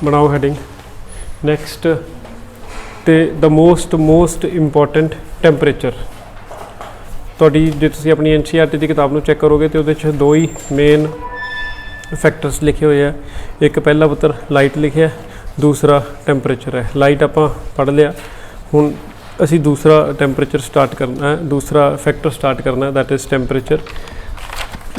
बनाओ heading. Next तो the most important temperature तुहाडी जे तुसीं अपनी NCERT की किताब नूं चैक करोगे तो उहदे च दो ही मेन फैक्टर्स लिखे हुए हैं। एक पहला पुत्र लाइट लिखा है, दूसरा टैंपरेचर है। लाइट आपां पढ़ लिया, हुण असी दूसरा टैंपरेचर स्टार्ट करना है, दूसरा फैक्टर स्टार्ट करना है, दैट इज़ टैंपरेचर।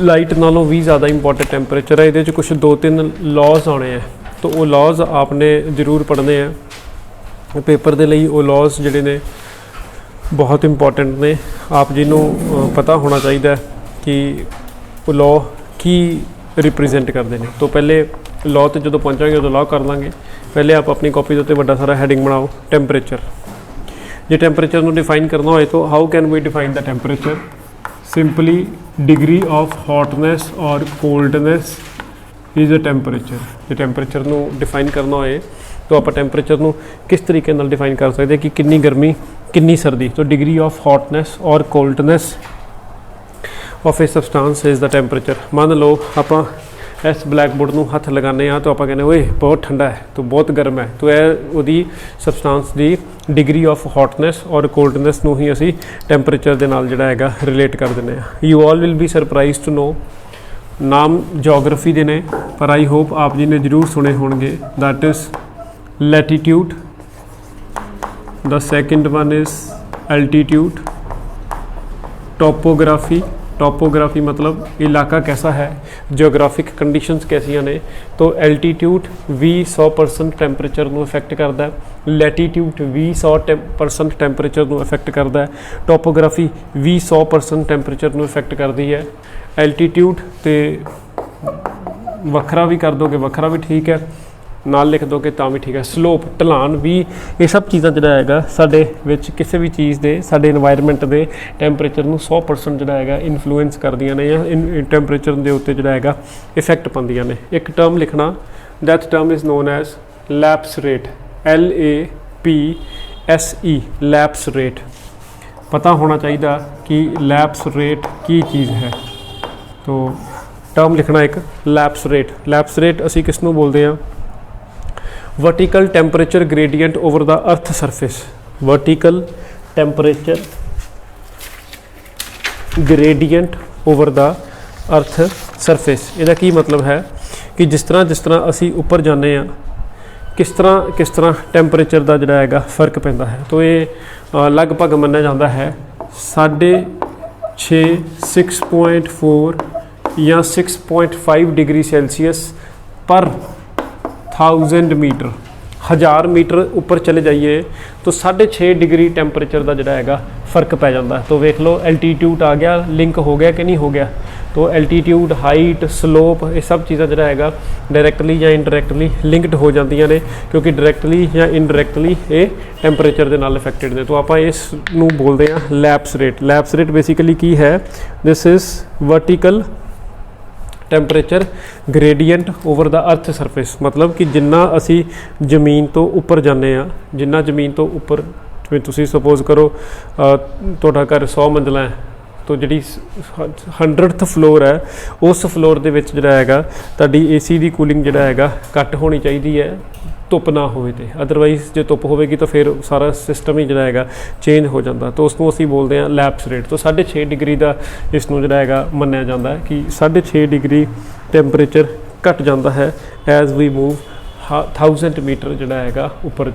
लाइट नालों भी ज़्यादा इंपॉर्टेंट टैंपरेचर है। ये कुछ 2-3 लॉज आने हैं, तो वो लॉज आपने जरूर पढ़ने हैं पेपर के लिए। वो लॉज जिहड़े ने बहुत इंपॉर्टेंट ने, आप जिन्हों पता होना चाहिए कि वो लॉ की रिप्रजेंट करते हैं। तो पहले लॉ तो जो पहुँचांगे उदों लॉ कर लाँगे। पहले आप अपनी कॉपी के उत्ते बड़ा सारा हैडिंग बनाओ टैंपरेचर। जो टैंपरेचर को डिफाइन करना हो तो how can we define the temperature? Simply degree of hotness और कोल्डनेस इज़ अ टैंपरेचर। जो टैंपरेचर को डिफाइन करना हो तो आप टैंपरेचर को किस तरीके नाल डिफाइन कर सकते हैं कि कितनी गर्मी कितनी सर्दी। तो डिग्री ऑफ हॉटनेस और coldness of A सबसटांस is the temperature. मान लो आप इस ब्लैक बोर्ड में हथ लगाने तो आप कहने ओए बहुत ठंडा है, तो बहुत गर्म है, तो यह वो सबसटांस की डिग्री ऑफ हॉटनेस और कोल्डनेस को ही असी टैंपरेचर के नाल जिहड़ा हैगा रिलेट कर देने। You all will be surprise to know नाम जोग्राफी के ने, पर आई होप आप जी ने जरूर सुने होंगे। That is latitude, the second one is altitude, topography. Topography मतलब इलाका कैसा है, जियोग्राफिक कंडीशंस कैसियां ने। तो एल्टीट्यूड भी 100% टैंपरेचर को इफेक्ट करता है, लैटीट्यूड भी 100% टैंपरेचर को इफेक्ट करता है, टोपोग्राफी भी 100% टैंपरेचर को इफेक्ट करती है। एल्टीट्यूड तो वखरा भी कर दोगे, वखरा भी ठीक है, नाल लिख दोगे तो भी ठीक है। स्लोप ढलान भी, ये सब चीज़ां जिहड़ा हैगा साडे विच किसी भी चीज़ दे साडे एनवायरनमेंट दे टैंपरेचर नूं 100% जिहड़ा हैगा इन्फ्लुएंस करदियां ने, या टैंपरेचर दे उत्ते जिहड़ा हैगा इफेक्ट पाउंदियां ने। एक टर्म लिखना, that term is known as lapse rate, LAPSE, lapse rate. पता होना चाहिए कि लैप्स रेट की चीज़ है। तो टर्म लिखना एक लैप्स रेट। लैप्स रेट असी किस नूं बोलते हैं? Vertical temperature gradient over the earth surface. Vertical temperature gradient over the earth surface. इहदा की मतलब है कि जिस तरह असी उपर जाने किस तरह टैंपरेचर का जिहड़ा हैगा फर्क पैंदा है। तो ये लगभग मन्निया जाता है 6.5 6.4 या 6.5 डिग्री सेल्सियस पर 1000 मीटर। 1000 मीटर ऊपर चले जाइए तो 6.5 डिग्री टैंपरेचर का जिहड़ा हैगा फर्क पै जाता है। तो वेख लो एल्टीट्यूड आ गया, लिंक हो गया कि नहीं हो गया। तो एल्टीट्यूड, हाइट, स्लोप, ये सब चीज़ां जिहड़ा हैगा डायरैक्टली या इनडायरैक्टली लिंकड हो जांदियां ने, क्योंकि डायरैक्टली या इनडायरैक्टली ये टैंपरेचर के नाल इफेक्टेड ने। तो आप इस नूं बोलते हैं lapse rate. Lapse rate basically की है? This is vertical temperature gradient over the earth surface. मतलब कि जिन्ना असी जमीन तो उपर जाने, जिन्ना जमीन तो उपर, जिवें तुसीं सपोज करो तुहाडा घर 100 मंजिला है, तो जी 100th फ्लोर है, उस फ्लोर के जिहड़ा हैगा तुहाडी AC की कूलिंग जिहड़ा हैगा घट होनी चाहिए है, धुप ना होवे ते। अदरवाइज जो धुप होगी तो फिर सारा सिस्टम ही जिहड़ा हैगा चेंज हो जाता। तो उसको असीं बोलते हैं लैप्स रेट। तो 6.5 डिग्री का इसनूं जिहड़ा हैगा मन्निया जाता है कि 6.5 डिग्री टैंपरेचर घट जाता है एज वी मूव 1000 मीटर जिहड़ा हैगा उपर।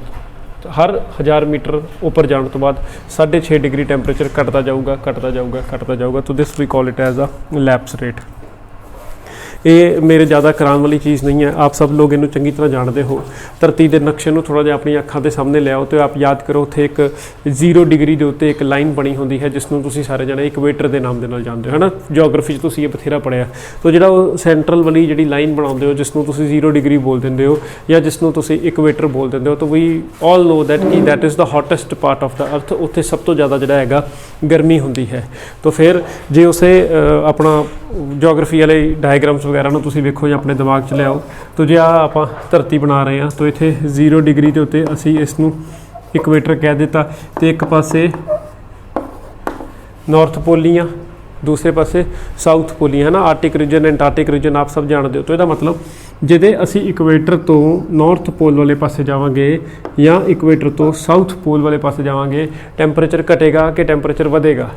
हर 1000 मीटर ऊपर जाने तो बाद 6.5 डिग्री टैंपरेचर घटता जाऊगा। तो this we call it as a lapse rate. ये मेरे ज़्यादा कराने वाली चीज़ नहीं है, आप सब लोग इन्हू चंगी तरह जानते हो। धरती के नक्शे में थोड़ा जिहा अपनी अखां के सामने लियाओ तो आप याद करो उत्थे एक 0 डिग्री के उत्ते एक लाइन बनी होंदी है जिसनूं तुसीं सारे जने इक्वेटर के नाम के नाल जानते हो, है ना। जियोग्राफी तुसीं ये बथेरा पढ़िया। तो जिहड़ा वो सेंट्रल वाली जिहड़ी लाइन बनाउंदे हो जिसनूं तुसीं 0 डिग्री बोल दिंदे हो या जिसनूं तुसीं इक्वेटर बोल दिंदे हो, तो वी ऑल नो दैट कि that is the hottest part of the earth. उत्थे सब तो ज़्यादा जिहड़ा हैगा गर्मी होंदी है। तो फिर जे उसे अपना जियोग्राफी वाले डायग्राम्स वगैरह नूं तुसीं वेखो या अपने दिमाग च लियाओ, तो जे आपां धरती बना रहे हैं तो इत्थे 0 डिग्री के उत्ते असीं इसनूं इक्वेटर कह दिता, तो एक पासे नॉर्थ पोलियां, दूसरे पासे साउथ पोलियां, है ना। आर्टिक रीजन, एंटार्टिक रीजन आप सब जानते हो। तो इसका मतलब ਜਿਹਦੇ ਅਸੀਂ ਇਕੁਏਟਰ ਤੋਂ ਨਾਰਥ ਪੋਲ ਵਾਲੇ ਪਾਸੇ ਜਾਵਾਂਗੇ ਜਾਂ ਇਕੁਏਟਰ ਤੋਂ ਸਾਊਥ ਪੋਲ ਵਾਲੇ ਪਾਸੇ ਜਾਵਾਂਗੇ, ਟੈਂਪਰੇਚਰ ਘਟੇਗਾ ਕਿ ਟੈਂਪਰੇਚਰ ਵਧੇਗਾ?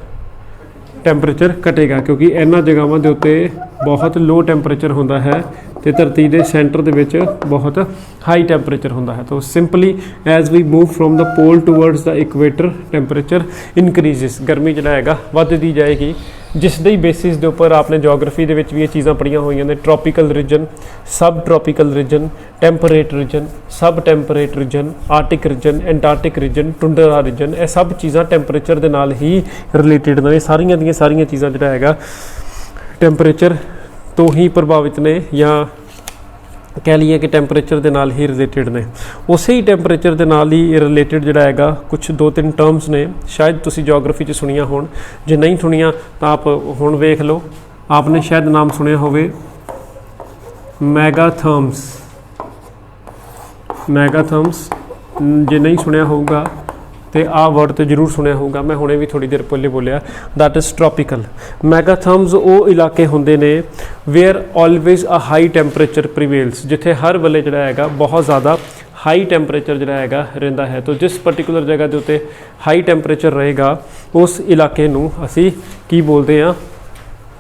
ਟੈਂਪਰੇਚਰ ਘਟੇਗਾ, ਕਿਉਂਕਿ ਇਹਨਾਂ ਜਗ੍ਹਾਵਾਂ ਦੇ ਉੱਤੇ ਬਹੁਤ ਲੋ ਟੈਂਪਰੇਚਰ ਹੁੰਦਾ ਹੈ ਤੇ ਧਰਤੀ ਦੇ ਸੈਂਟਰ ਦੇ ਵਿੱਚ ਬਹੁਤ ਹਾਈ ਟੈਂਪਰੇਚਰ ਹੁੰਦਾ ਹੈ। ਤਾਂ simply as we move from the pole towards the equator temperature increases, ਗਰਮੀ ਜਿਹੜਾ ਹੈਗਾ ਵੱਧਦੀ ਜਾਏਗੀ, ਜਿਸ ਦੇ ਬੇਸਿਸ ਦੇ ਉੱਪਰ ਆਪਨੇ ਜੀਓਗ੍ਰਾਫੀ ਦੇ ਵਿੱਚ ਵੀ ਇਹ ਚੀਜ਼ਾਂ ਪੜ੍ਹੀਆਂ ਹੋਈਆਂ ਨੇ। Tropical region, sub tropical region, temperate region, sub temperate region, Arctic region, Antarctic region, tundra region, ਇਹ ਸਭ ਚੀਜ਼ਾਂ ਟੈਂਪਰੇਚਰ ਦੇ ਨਾਲ ਹੀ ਰਿਲੇਟਿਡ ਨੇ। ਸਾਰੀਆਂ ਦੀਆਂ ਸਾਰੀਆਂ ਚੀਜ਼ਾਂ ਜਿਹੜਾ ਹੈਗਾ ਟੈਂਪਰੇਚਰ ਤੋਂ ਹੀ ਪ੍ਰਭਾਵਿਤ ਨੇ, ਜਾਂ ਕਹਿ ਲਈਏ ਕਿ ਟੈਂਪਰੇਚਰ ਦੇ ਨਾਲ ਹੀ ਰਿਲੇਟਿਡ ਨੇ। ਉਸੇ ਹੀ ਟੈਂਪਰੇਚਰ ਦੇ ਨਾਲ ਹੀ ਰਿਲੇਟਿਡ ਜਿਹੜਾ ਹੈਗਾ ਕੁਛ 2-3 ਟਰਮਸ ਨੇ, ਸ਼ਾਇਦ ਤੁਸੀਂ ਜੀਓਗ੍ਰਾਫੀ 'ਚ ਸੁਣੀਆਂ ਹੋਣ, ਜੇ ਨਹੀਂ ਸੁਣੀਆਂ ਤਾਂ ਆਪ ਹੁਣ ਵੇਖ ਲਓ। ਆਪਨੇ ਸ਼ਾਇਦ ਨਾਮ ਸੁਣਿਆ ਹੋਵੇ ਮੈਗਾਥਰਮਸ। ਮੈਗਾਥਰਮਸ ਜੇ ਨਹੀਂ ਸੁਣਿਆ ਹੋਊਗਾ ਤੇ ਆਹ ਵਰਡ ਤੇ ਜ਼ਰੂਰ ਸੁਣਿਆ ਹੋਊਗਾ, ਮੈਂ ਹੁਣੇ ਵੀ ਥੋੜੀ ਦੇਰ ਪਹਿਲੇ ਬੋਲਿਆ, ਦੈਟ ਇਜ਼ ਟ੍ਰੋਪੀਕਲ। ਮੈਗਾਥਰਮਸ ਉਹ ਇਲਾਕੇ ਹੁੰਦੇ ਨੇ where always a high temperature prevails, ਜਿੱਥੇ ਹਰ ਵੇਲੇ ਜਿਹੜਾ ਹੈਗਾ ਬਹੁਤ ਜ਼ਿਆਦਾ ਹਾਈ ਟੈਂਪਰੇਚਰ ਜਿਹੜਾ ਹੈਗਾ ਰਹਿੰਦਾ ਹੈ। ਤਾਂ ਜਿਸ ਪਰਟੀਕੂਲਰ ਜਗ੍ਹਾ ਦੇ ਉੱਤੇ ਹਾਈ ਟੈਂਪਰੇਚਰ ਰਹੇਗਾ ਉਸ ਇਲਾਕੇ ਨੂੰ ਅਸੀਂ ਕੀ ਬੋਲਦੇ ਹਾਂ?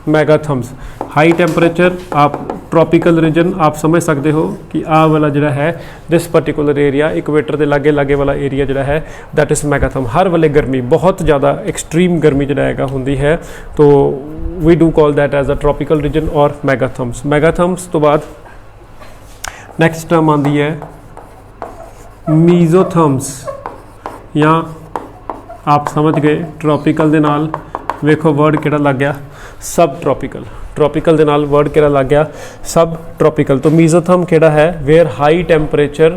ਮੈਗਾਥਰਮਸ। हाई टेम्परेचर आप ट्रॉपिकल रीजन आप समझ सकते हो कि आ वाला जोड़ा है दिस पर्टिकुलर एरिया इक्वेटर के लागे लागे वाला एरिया जोड़ा है दैट इज़ मैगाथर्म। हर वाले गर्मी बहुत ज़्यादा एक्सट्रीम गर्मी जोड़ा है होंगी है, तो we do call that as a tropical region और मैगाथर्म्स। मैगाथर्म्स तो बाद नैक्सट टर्म आती है मीजोथर्म्स, या आप समझ गए ट्रॉपिकल दे नाल वेखो वर्ड किहड़ा लग गया सब ट्रॉपिकल। ट्रॉपिकल दे नाल वर्ड किहड़ा लग गया सब ट्रॉपिकल। तो मीजोथर्म किहड़ा है where high temperature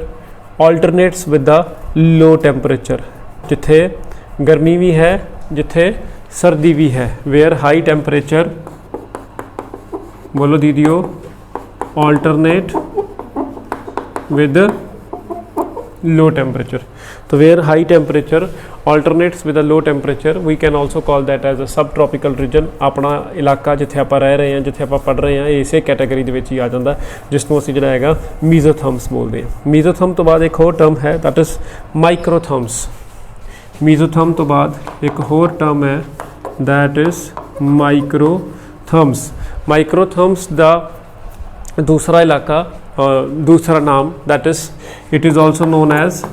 alternates with the low temperature, जिथे गर्मी भी है जिथे सर्दी भी है। वेयर हाई टेंपरेचर बोलो दीदियो ऑल्टरनेट विद लो टेंपरेचर। तो where high temperature alternates with a low temperature we can also call that as a subtropical reason. अपना इलाका जिथे आप रह रहे हैं जिथे आप पढ़ रहे हैं इसे कैटेगरी ही आ जाता जिसनों असीं जिहड़ा हैगा मीजोथर्म्स बोलते हैं। मीजोथर्म तो बाद एक होर टर्म है दैट इज़ माइक्रोथर्म्स। मीजोथर्म तो बाद एक होर टर्म है दैट इज़ माइक्रोथर्म्स। माइक्रोथर्म्स दा दूसरा इलाका दूसरा नाम that is it is also known as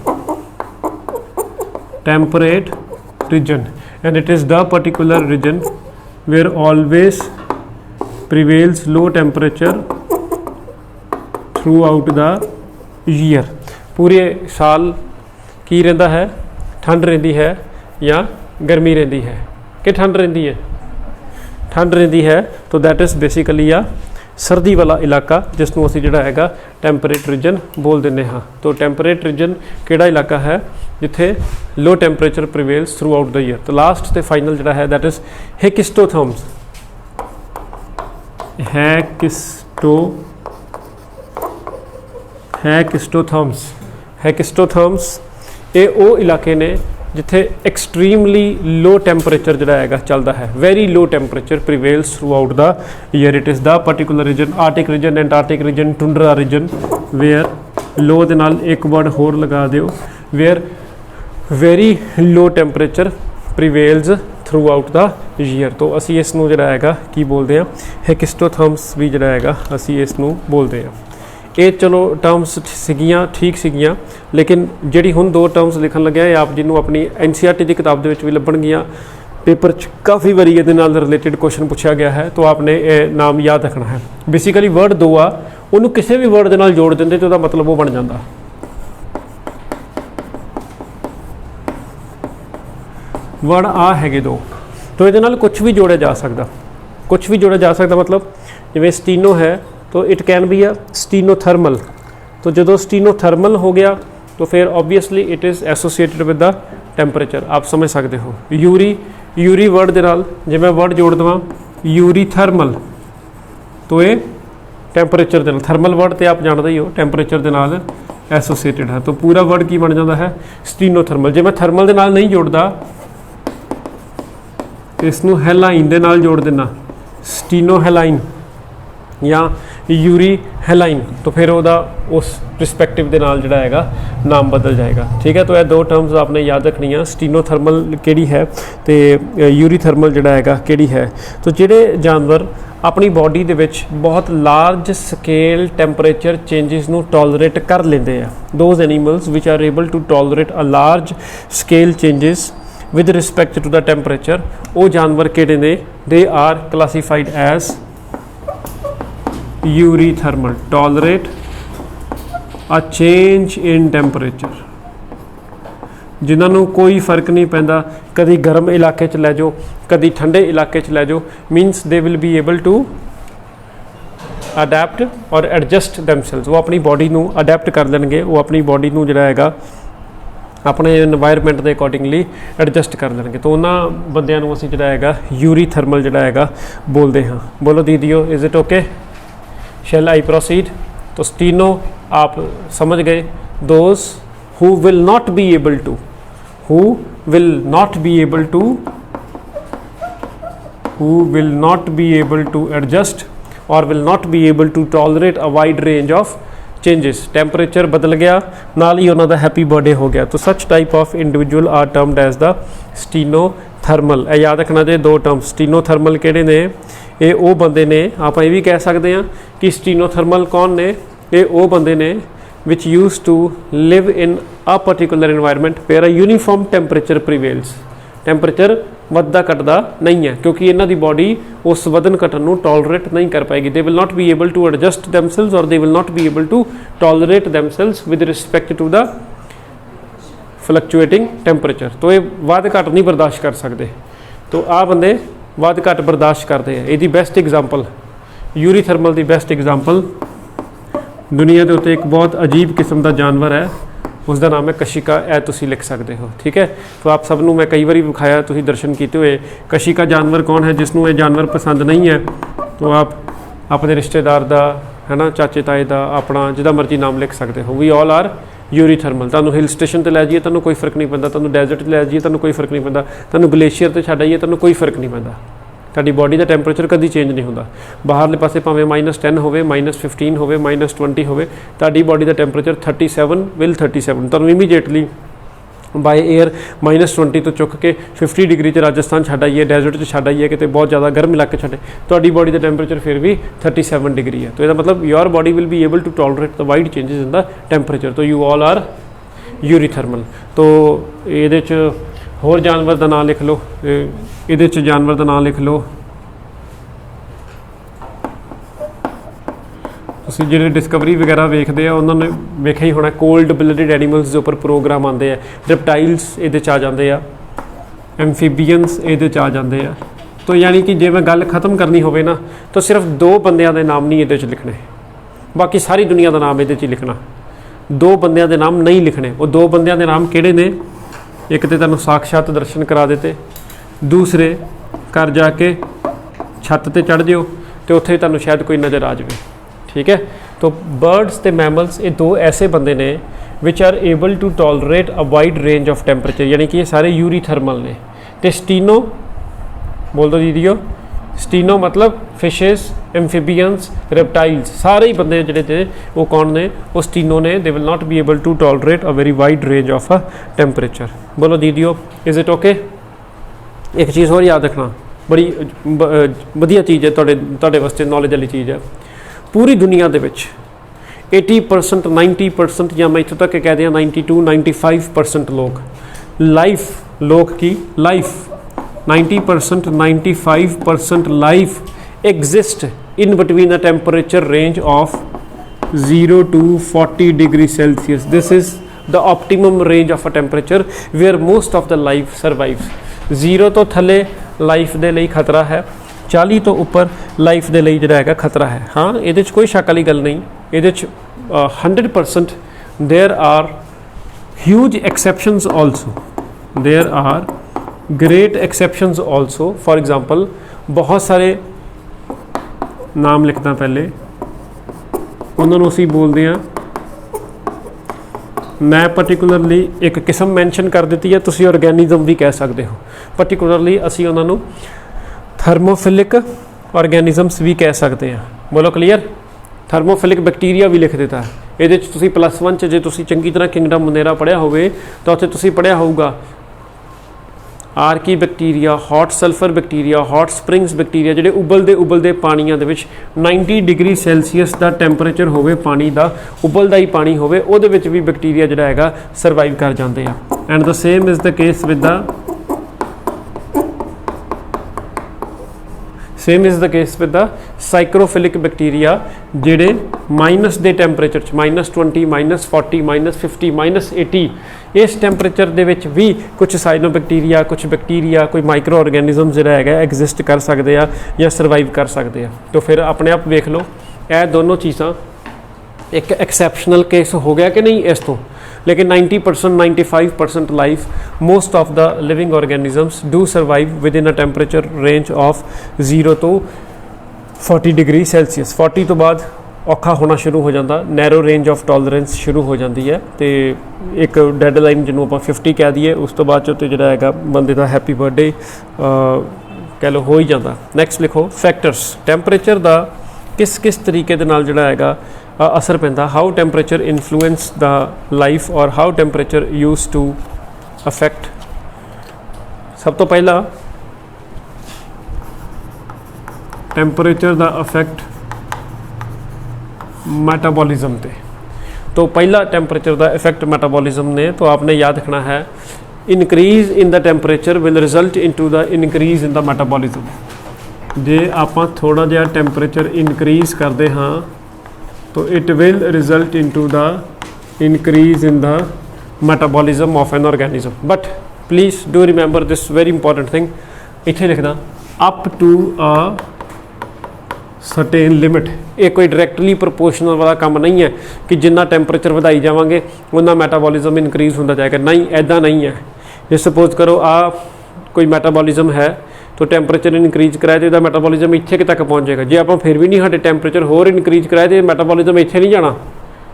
temperate region, and it is the particular region where always prevails low temperature throughout the year। पूरे साल की रहिंदा है ठंड रहिंदी है या गर्मी रहिंदी है कि ठंड रहिंदी है? ठंड रहिंदी है। तो दैट इज़ बेसिकली आ सर्दी वाला इलाका जिसनों असीं जिहड़ा हैगा टैंपरेट रीजन बोल दिंदे हाँ। तो टैंपरेट रीजन किहड़ा इलाका है जिथे low temperature prevails throughout the year. तो लास्ट ते फाइनल जिहड़ा है दैट इज़ हेकिस्टोथर्म्स। हेकिस्टोथर्म्स हेकिस्टोथर्म्स ये वो इलाके ने जिथे एक्सट्रीमली लो टैंपरेचर जिहड़ा हैगा चलता है। Very low temperature prevails throughout the year. It is the particular region Arctic region Antarctic region tundra region where low दे नाल एक वर्ड होर लगा दिओ where very low temperature prevails throughout the year. तो असी इसनूं जिहड़ा हैगा की बोलते हैं हेकिस्टोथर्म्स भी जिहड़ा हैगा असी इसनूं बोलते हैं। ये चलो टर्म्स सीगियां ठीक सीगियां, लेकिन जिहड़ी हुण दो टर्म्स लिखण लग्या है आप जिन्हों अपनी NCERT की किताब दे विच भी लभणगियां, पेपर च काफ़ी बारी इहदे नाल रिलेटेड क्वेश्चन पूछा गया है। तो आपने ये नाम याद रखना है। बेसिकली वर्ड दो आ उन्होंने किसी भी वर्ड दे नाल जोड़ देंदे तो उसदा मतलब वो बन जाता। वर्ड आ हैगे दो तो ये नाल कुछ भी जोड़िया जा सकता, कुछ भी जोड़िया जा सकता। मतलब जिवें स्टीनो है तो it can be a stenothermal. तो जो स्टीनोथर्मल हो गया तो फिर obviously it is associated with the temperature. आप समझ सकते हो। यूरी वर्ड के नाल जे मैं वर्ड जोड़ देवां यूरीथर्मल तो ये टैंपरेचर के नाल, थर्मल वर्ड तो आप जानते ही हो टैंपरेचर के नाल एसोसिएटेड है। तो पूरा वर्ड की बन जाता है स्टीनोथर्मल। जे मैं थर्मल के नाल नहीं जोड़ता इसनूं हैलाइन दे नाल जोड़ देना स्टीनोहैलाइन, या यूरी हैलाइन, तो फिर ਉਹਦਾ उस रिस्पैक्टिव ਦੇ ਨਾਲ ਜਿਹੜਾ ਹੈਗਾ ਨਾਮ ਬਦਲ ਜਾਏਗਾ। ठीक है, तो ਇਹ ਦੋ ਟਰਮਸ आपने याद रखनियाँ, स्टीनोथर्मल ਕਿਹੜੀ ਹੈ ਤੇ यूरीथर्मल ਜਿਹੜਾ ਹੈਗਾ ਕਿਹੜੀ ਹੈ। तो ਜਿਹੜੇ ਜਾਨਵਰ ਆਪਣੀ ਬੋਡੀ ਦੇ ਵਿੱਚ ਬਹੁਤ ਲਾਰਜ ਸਕੇਲ ਟੈਂਪਰੇਚਰ ਚੇਂਜਸ ਨੂੰ ਟੋਲਰੇਟ ਕਰ ਲੈਂਦੇ ਆ, those animals which are able to tolerate a large scale changes with respect to the temperature, ਉਹ ਜਾਨਵਰ ਕਿਹੜੇ ਨੇ, they are classified as eurythermal, tolerate a change in temperature, ਜਿਨ੍ਹਾਂ ਨੂੰ ਕੋਈ ਫਰਕ ਨਹੀਂ ਪੈਂਦਾ, ਕਦੀ ਗਰਮ ਇਲਾਕੇ 'ਚ ਲੈ ਜਾਓ ਕਦੀ ਠੰਡੇ ਇਲਾਕੇ 'ਚ ਲੈ ਜਾਓ, means they will be able to adapt or adjust themselves, ਉਹ ਆਪਣੀ ਬੋਡੀ ਨੂੰ ਅਡੈਪਟ ਕਰ ਲੈਣਗੇ, ਉਹ ਆਪਣੀ ਬੋਡੀ ਨੂੰ ਜਿਹੜਾ ਹੈਗਾ ਆਪਣੇ ਇਨਵਾਇਰਮੈਂਟ ਦੇ ਅਕੋਰਡਿੰਗਲੀ ਐਡਜਸਟ ਕਰ ਲੈਣਗੇ। ਤਾਂ ਉਹਨਾਂ ਬੰਦਿਆਂ ਨੂੰ ਅਸੀਂ ਜਿਹੜਾ ਹੈਗਾ यूरीथर्मल ਜਿਹੜਾ ਹੈਗਾ ਬੋਲਦੇ ਹਾਂ। ਬੋਲੋ ਦੀਦੀਓ, is it okay, shall I proceed. तो स्टीनो आप समझ गए, those who will not be able to, who will not be able to, who will not be able to adjust or will not be able to tolerate a wide range of changes, temperature बदल गया नाल ही उन्होंने happy birthday हो गया। तो such type of individual are termed as the stenothermal. यह याद रखना चाहिए दो टर्म, स्टीनोथर्मल किहड़े ने, ये वो बंदे ने, आप ये भी कह सकते हैं कि स्टीनोथर्मल कौन ने, ये वो बंदे ने which use to live in a particular environment where a uniform temperature prevails, temperature ਵੱਧਦਾ ਘਟਦਾ ਨਹੀਂ ਹੈ, ਕਿਉਂਕਿ ਇਹਨਾਂ ਦੀ ਬੋਡੀ ਉਸ ਵਧਣ ਘਟਣ ਨੂੰ ਟੋਲਰੇਟ ਨਹੀਂ ਕਰ ਪਾਏਗੀ। They will not be able to adjust themselves or they will not be able to tolerate themselves with respect to the fluctuating temperature. तो ਇਹ ਵੱਧ ਘਟ ਨਹੀਂ ਬਰਦਾਸ਼ਤ ਕਰ ਸਕਦੇ, तो ਆਹ ਬੰਦੇ ਵੱਧ ਘਟ ਬਰਦਾਸ਼ਤ ਕਰਦੇ ਆ। ਇਹਦੀ ਬੈਸਟ ਐਗਜ਼ਾਮਪਲ यूरीथर्मल ਦੀ ਬੈਸਟ ਐਗਜ਼ਾਮਪਲ ਦੁਨੀਆ ਦੇ ਉੱਤੇ ਇੱਕ ਬਹੁਤ ਅਜੀਬ ਕਿਸਮ ਦਾ ਜਾਨਵਰ ਹੈ, उसका नाम है कशिका, ए तुसी लिख सकते हो। ठीक है, तो आप सबनों मैं कई बार विखाया, तुसी दर्शन किए हुए। कशिका जानवर कौन है, जिसनों ये जानवर पसंद नहीं है, तो आप अपने रिश्तेदार का है ना, चाचे ताए का, अपना जिदा मर्जी नाम लिख सकते हो। We all are eurythermal. तुहानूं हिल स्टेशन पर लै जाइए तुहानूं कोई फर्क नहीं पैंदा, तुहानूं डेजर्ट लै जाइए तुहानूं कोई फर्क नहीं पैंदा, तुहानूं ग्लेशियर ते छड्ड आइए तुहानूं कोई फर्क नहीं पैंदा, ਤੁਹਾਡੀ ਬੋਡੀ ਦਾ ਟੈਂਪਰੇਚਰ ਕਦੀ ਚੇਂਜ ਨਹੀਂ ਹੁੰਦਾ। ਬਾਹਰਲੇ ਪਾਸੇ ਭਾਵੇਂ -10 ਹੋਵੇ, -15 ਹੋਵੇ, -20 ਹੋਵੇ, ਤੁਹਾਡੀ ਬੋਡੀ ਦਾ ਟੈਂਪਰੇਚਰ 37 ਵਿਲ 37। ਤੁਹਾਨੂੰ ਇਮੀਡੀਏਟਲੀ ਬਾਏ ਏਅਰ -20 ਤੋਂ ਚੁੱਕ ਕੇ 50 ਡਿਗਰੀ 'ਚ ਰਾਜਸਥਾਨ ਛੱਡ ਆਈਏ, ਡੈਜ਼ਰਟ 'ਚ ਛੱਡ ਆਈਏ, ਕਿਤੇ ਬਹੁਤ ਜ਼ਿਆਦਾ ਗਰਮ ਇਲਾਕੇ ਛੱਡੇ, ਤੁਹਾਡੀ ਬੋਡੀ ਦਾ ਟੈਂਪਰੇਚਰ ਫਿਰ ਵੀ 37 ਡਿਗਰੀ ਹੈ। ਤਾਂ ਇਹਦਾ ਮਤਲਬ your body will be able to tolerate the wide changes in the temperature. तो यू ऑल आर यूरीथर्मल। तो ਇਹਦੇ 'ਚ ਹੋਰ ਜਾਨਵਰ ਦਾ ਨਾਂ ਲਿਖ ਲਓ, ਇਹਦੇ 'ਚ ਜਾਨਵਰ ਦਾ ਨਾਂ ਲਿਖ ਲਓ ਤੁਸੀਂ। ਜਿਹੜੇ ਡਿਸਕਵਰੀ ਵਗੈਰਾ ਵੇਖਦੇ ਆ ਉਹਨਾਂ ਨੇ ਵੇਖਿਆ ਹੀ ਹੋਣਾ, ਕੋਲਡ ਬਲੱਡਡ ਐਨੀਮਲਸ ਦੇ ਉੱਪਰ ਪ੍ਰੋਗਰਾਮ ਆਉਂਦੇ ਆ, ਰਿਪਟਾਈਲਸ ਇਹਦੇ 'ਚ ਆ ਜਾਂਦੇ ਆ, ਐਮਫੀਬੀਅਨਸ ਇਹਦੇ 'ਚ ਆ ਜਾਂਦੇ ਆ। तो यानी कि ਜੇ ਮੈਂ ਗੱਲ ਖਤਮ ਕਰਨੀ ਹੋਵੇ ਨਾ, ਤਾਂ ਸਿਰਫ ਦੋ ਬੰਦਿਆਂ ਦੇ ਨਾਮ ਨਹੀਂ ਇਹਦੇ 'ਚ ਲਿਖਣੇ, ਬਾਕੀ ਸਾਰੀ ਦੁਨੀਆ ਦਾ ਨਾਮ ਇਹਦੇ 'ਚ ਲਿਖਣਾ। ਦੋ ਬੰਦਿਆਂ ਦੇ ਨਾਮ ਨਹੀਂ ਲਿਖਣੇ। ਉਹ ਦੋ ਬੰਦਿਆਂ ਦੇ ਨਾਮ ਕਿਹੜੇ ਨੇ, एक तो तुहानूं साक्षात दर्शन करा देते, दूसरे घर जाके छत ते चढ़ जिओ तो उत्थे तुहानूं शायद कोई नज़र आ जाए। ठीक है, तो बर्ड्स ते मैमल्स ये दो ऐसे बंदे ने which are able to tolerate a wide range of temperature, यानी कि ये सारे यूरीथर्मल ने। तो स्टीनो बोल दो दीदियो, स्टीनो मतलब फिशेस, एम्फीबियंस, रेप्टाइल्स, सारे ही बंदे जिहड़े थे वो कौन ने, वो स्टीनो ने। They will not be able to tolerate a very wide range of a temperature. बोलो दीदियो, इज़ इट ओके। एक चीज़ होर याद रखना, बड़ी वधिया चीज़ है, तुहाडे वास्ते नॉलेज वाली चीज़ है। पूरी दुनिया दे विच 80% 90% या मैं इत्थों तक कह दियां 92-95% लोग लोग की life 90% 95% life exist in between a temperature range of 0 to 40 degree celsius. This is the optimum range of a temperature where most of the life survives. 0 तो थले लाइफ दे लई खतरा है, 40 तो उपर लाइफ दे लई जिहड़ा हैगा खतरा है। हाँ, इहदे च कोई शक वाली गल नहीं, इहदे च 100% there are huge exceptions also, there are great exceptions also. For example बहुत सारे नाम लिखना, पहले उन्होंने असीं बोलते हैं, मैं पर्टिकुलरली एक किस्म मैंशन कर दी है, तुसीं ऑर्गेनिज्म भी कह सकते हो। पर्टिकुलरली असीं उन्होंने थर्मोफिलिक ऑर्गेनिजम्स भी कह सकते हैं। बोलो क्लीयर, ਥਰਮੋਫਿਲਿਕ ਬੈਕਟੀਰੀਆ ਵੀ ਲਿਖ ਦਿੱਤਾ। ਇਹਦੇ 'ਚ ਤੁਸੀਂ +1 'ਚ ਜੇ ਤੁਸੀਂ ਚੰਗੀ ਤਰ੍ਹਾਂ ਕਿੰਗਡਮ ਮੋਨੇਰਾ ਪੜ੍ਹਿਆ ਹੋਵੇ ਤਾਂ ਉੱਥੇ ਤੁਸੀਂ ਪੜ੍ਹਿਆ ਹੋਊਗਾ archaebacteria, hot sulphur bacteria, hot springs bacteria, ਜਿਹੜੇ ਉਬਲਦੇ ਪਾਣੀਆਂ ਦੇ ਵਿੱਚ 90 ਡਿਗਰੀ ਸੈਲਸੀਅਸ ਦਾ ਟੈਂਪਰੇਚਰ ਹੋਵੇ, ਪਾਣੀ ਦਾ ਉਬਲਦਾ ਹੀ ਪਾਣੀ ਹੋਵੇ, ਉਹਦੇ ਵਿੱਚ ਵੀ ਬੈਕਟੀਰੀਆ ਜਿਹੜਾ ਹੈਗਾ ਸਰਵਾਈਵ ਕਰ ਜਾਂਦੇ ਆ। And the same is the case with the psychrophilic bacteria, ਜਿਹੜੇ ਮਾਈਨਸ ਦੇ ਟੈਂਪਰੇਚਰ 'ਚ -20, -40, -50, -80 ਇਸ ਟੈਂਪਰੇਚਰ ਦੇ ਵਿੱਚ ਵੀ ਕੁਛ ਸਾਈਨੋ ਬੈਕਟੀਰੀਆ, ਕੁਛ ਬੈਕਟੀਰੀਆ, ਕੋਈ ਮਾਈਕਰੋ ਆਰਗੈਨਿਜ਼ਮ ਜਿਹੜਾ ਹੈਗਾ ਐਗਜ਼ਿਸਟ ਕਰ ਸਕਦੇ ਆ ਜਾਂ ਸਰਵਾਈਵ ਕਰ ਸਕਦੇ ਆ। ਤਾਂ ਫਿਰ ਆਪਣੇ ਆਪ ਵੇਖ ਲਓ ਇਹ ਦੋਨੋਂ ਚੀਜ਼ਾਂ ਇੱਕ ਐਕਸੈਪਸ਼ਨਲ ਕੇਸ ਹੋ ਗਿਆ ਕਿ ਨਹੀਂ ਇਸ ਤੋਂ। लेकिन 90% 95% life most of the living organisms do survive with in a temperature range of 0 to 40 degree Celsius. 40 तो बाद औखा होना शुरू हो जाता, नैरो रेंज ऑफ टॉलरेंस शुरू हो जाती है, तो एक डेडलाइन जिन्हों आप 50 कह दीए उस तो बाद चो जोड़ा है बंदे का हैप्पी बर्थडे कह लो हो ही जाता। नैक्सट लिखो फैक्टर्स, टैंपरेचर का किस किस तरीके दे नाल जोड़ा है असर पैंदा, how temperature influence the life और how temperature use to affect. सब तो पहला टैंपरेचर दा अफेक्ट मेटाबॉलिज्म पे। तो पहला टैंपरेचर दा इफेक्ट मेटाबॉलिज्म ने, तो आपने याद रखना है increase in the temperature will result into the increase in the metabolism. जे आप थोड़ा जिहा टैंपरेचर इनक्रीज करते हाँ तो it will result into the increase in the metabolism of an organism. But please do remember this very important thing, इत्थे लिखना up to a certain limit. ये कोई डायरैक्टली प्रोपोर्शनल वाला काम नहीं है कि जिन्ना टैंपरेचर वधाई जावांगे उन्ना मेटाबॉलिज्म इनक्रीज होता जाएगा, नहीं, ऐदा नहीं है। जे सपोज करो कोई मेटाबॉलिज्म है तो टैंपरेचर इनक्रीज कराए तो मेटाबॉलिज्म इत्थे तक पहुँच जाएगा। जे आप फिर भी नहीं हटे टैंपरेचर होर इनक्रीज कराए तो मेटाबॉलिज्म इत्थे नहीं जाना,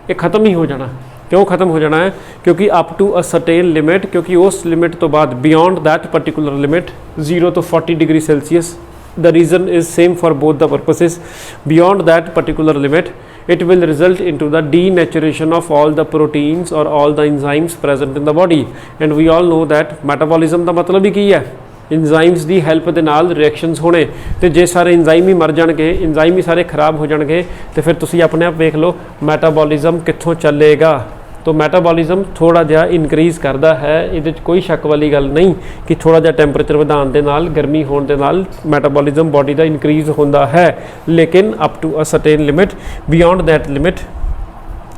ये खत्म ही हो जाना। क्यों खत्म हो जाना है? क्योंकि up to a certain limit, क्योंकि उस लिमिट तो बाद beyond that particular limit 0 to 40 degree celsius, the reason is same for both the purposes. Beyond that particular limit it will result into the denaturation of all the proteins or all the enzymes present in the body, and we all know that metabolism ਦਾ मतलब ही की है ਇੰਜ਼ਾਈਮਸ ਦੀ help ਦੇ ਨਾਲ reactions ਹੋਣੇ, ਤੇ ਜੇ ਸਾਰੇ ਇੰਜ਼ਾਈਮ ਹੀ ਮਰ ਜਾਣਗੇ, ਇੰਜ਼ਾਈਮ ਹੀ ਸਾਰੇ ਖਰਾਬ ਹੋ ਜਾਣਗੇ, ਤੇ ਫਿਰ ਤੁਸੀਂ ਆਪਣੇ ਆਪ ਵੇਖ ਲਓ ਮੈਟਾਬੋਲਿਜ਼ਮ ਕਿੱਥੋਂ ਚੱਲੇਗਾ। तो मैटाबॉलिज्म थोड़ा जिहा इनक्रीज़ करता है, ये कोई शक वाली गल नहीं कि थोड़ा जिहा टैंपरेचर वधाउण दे नाल, गर्मी होने दे नाल मैटाबॉलिज्म बॉडी का इनक्रीज़ होंदा है, लेकिन up to a certain limit, beyond that limit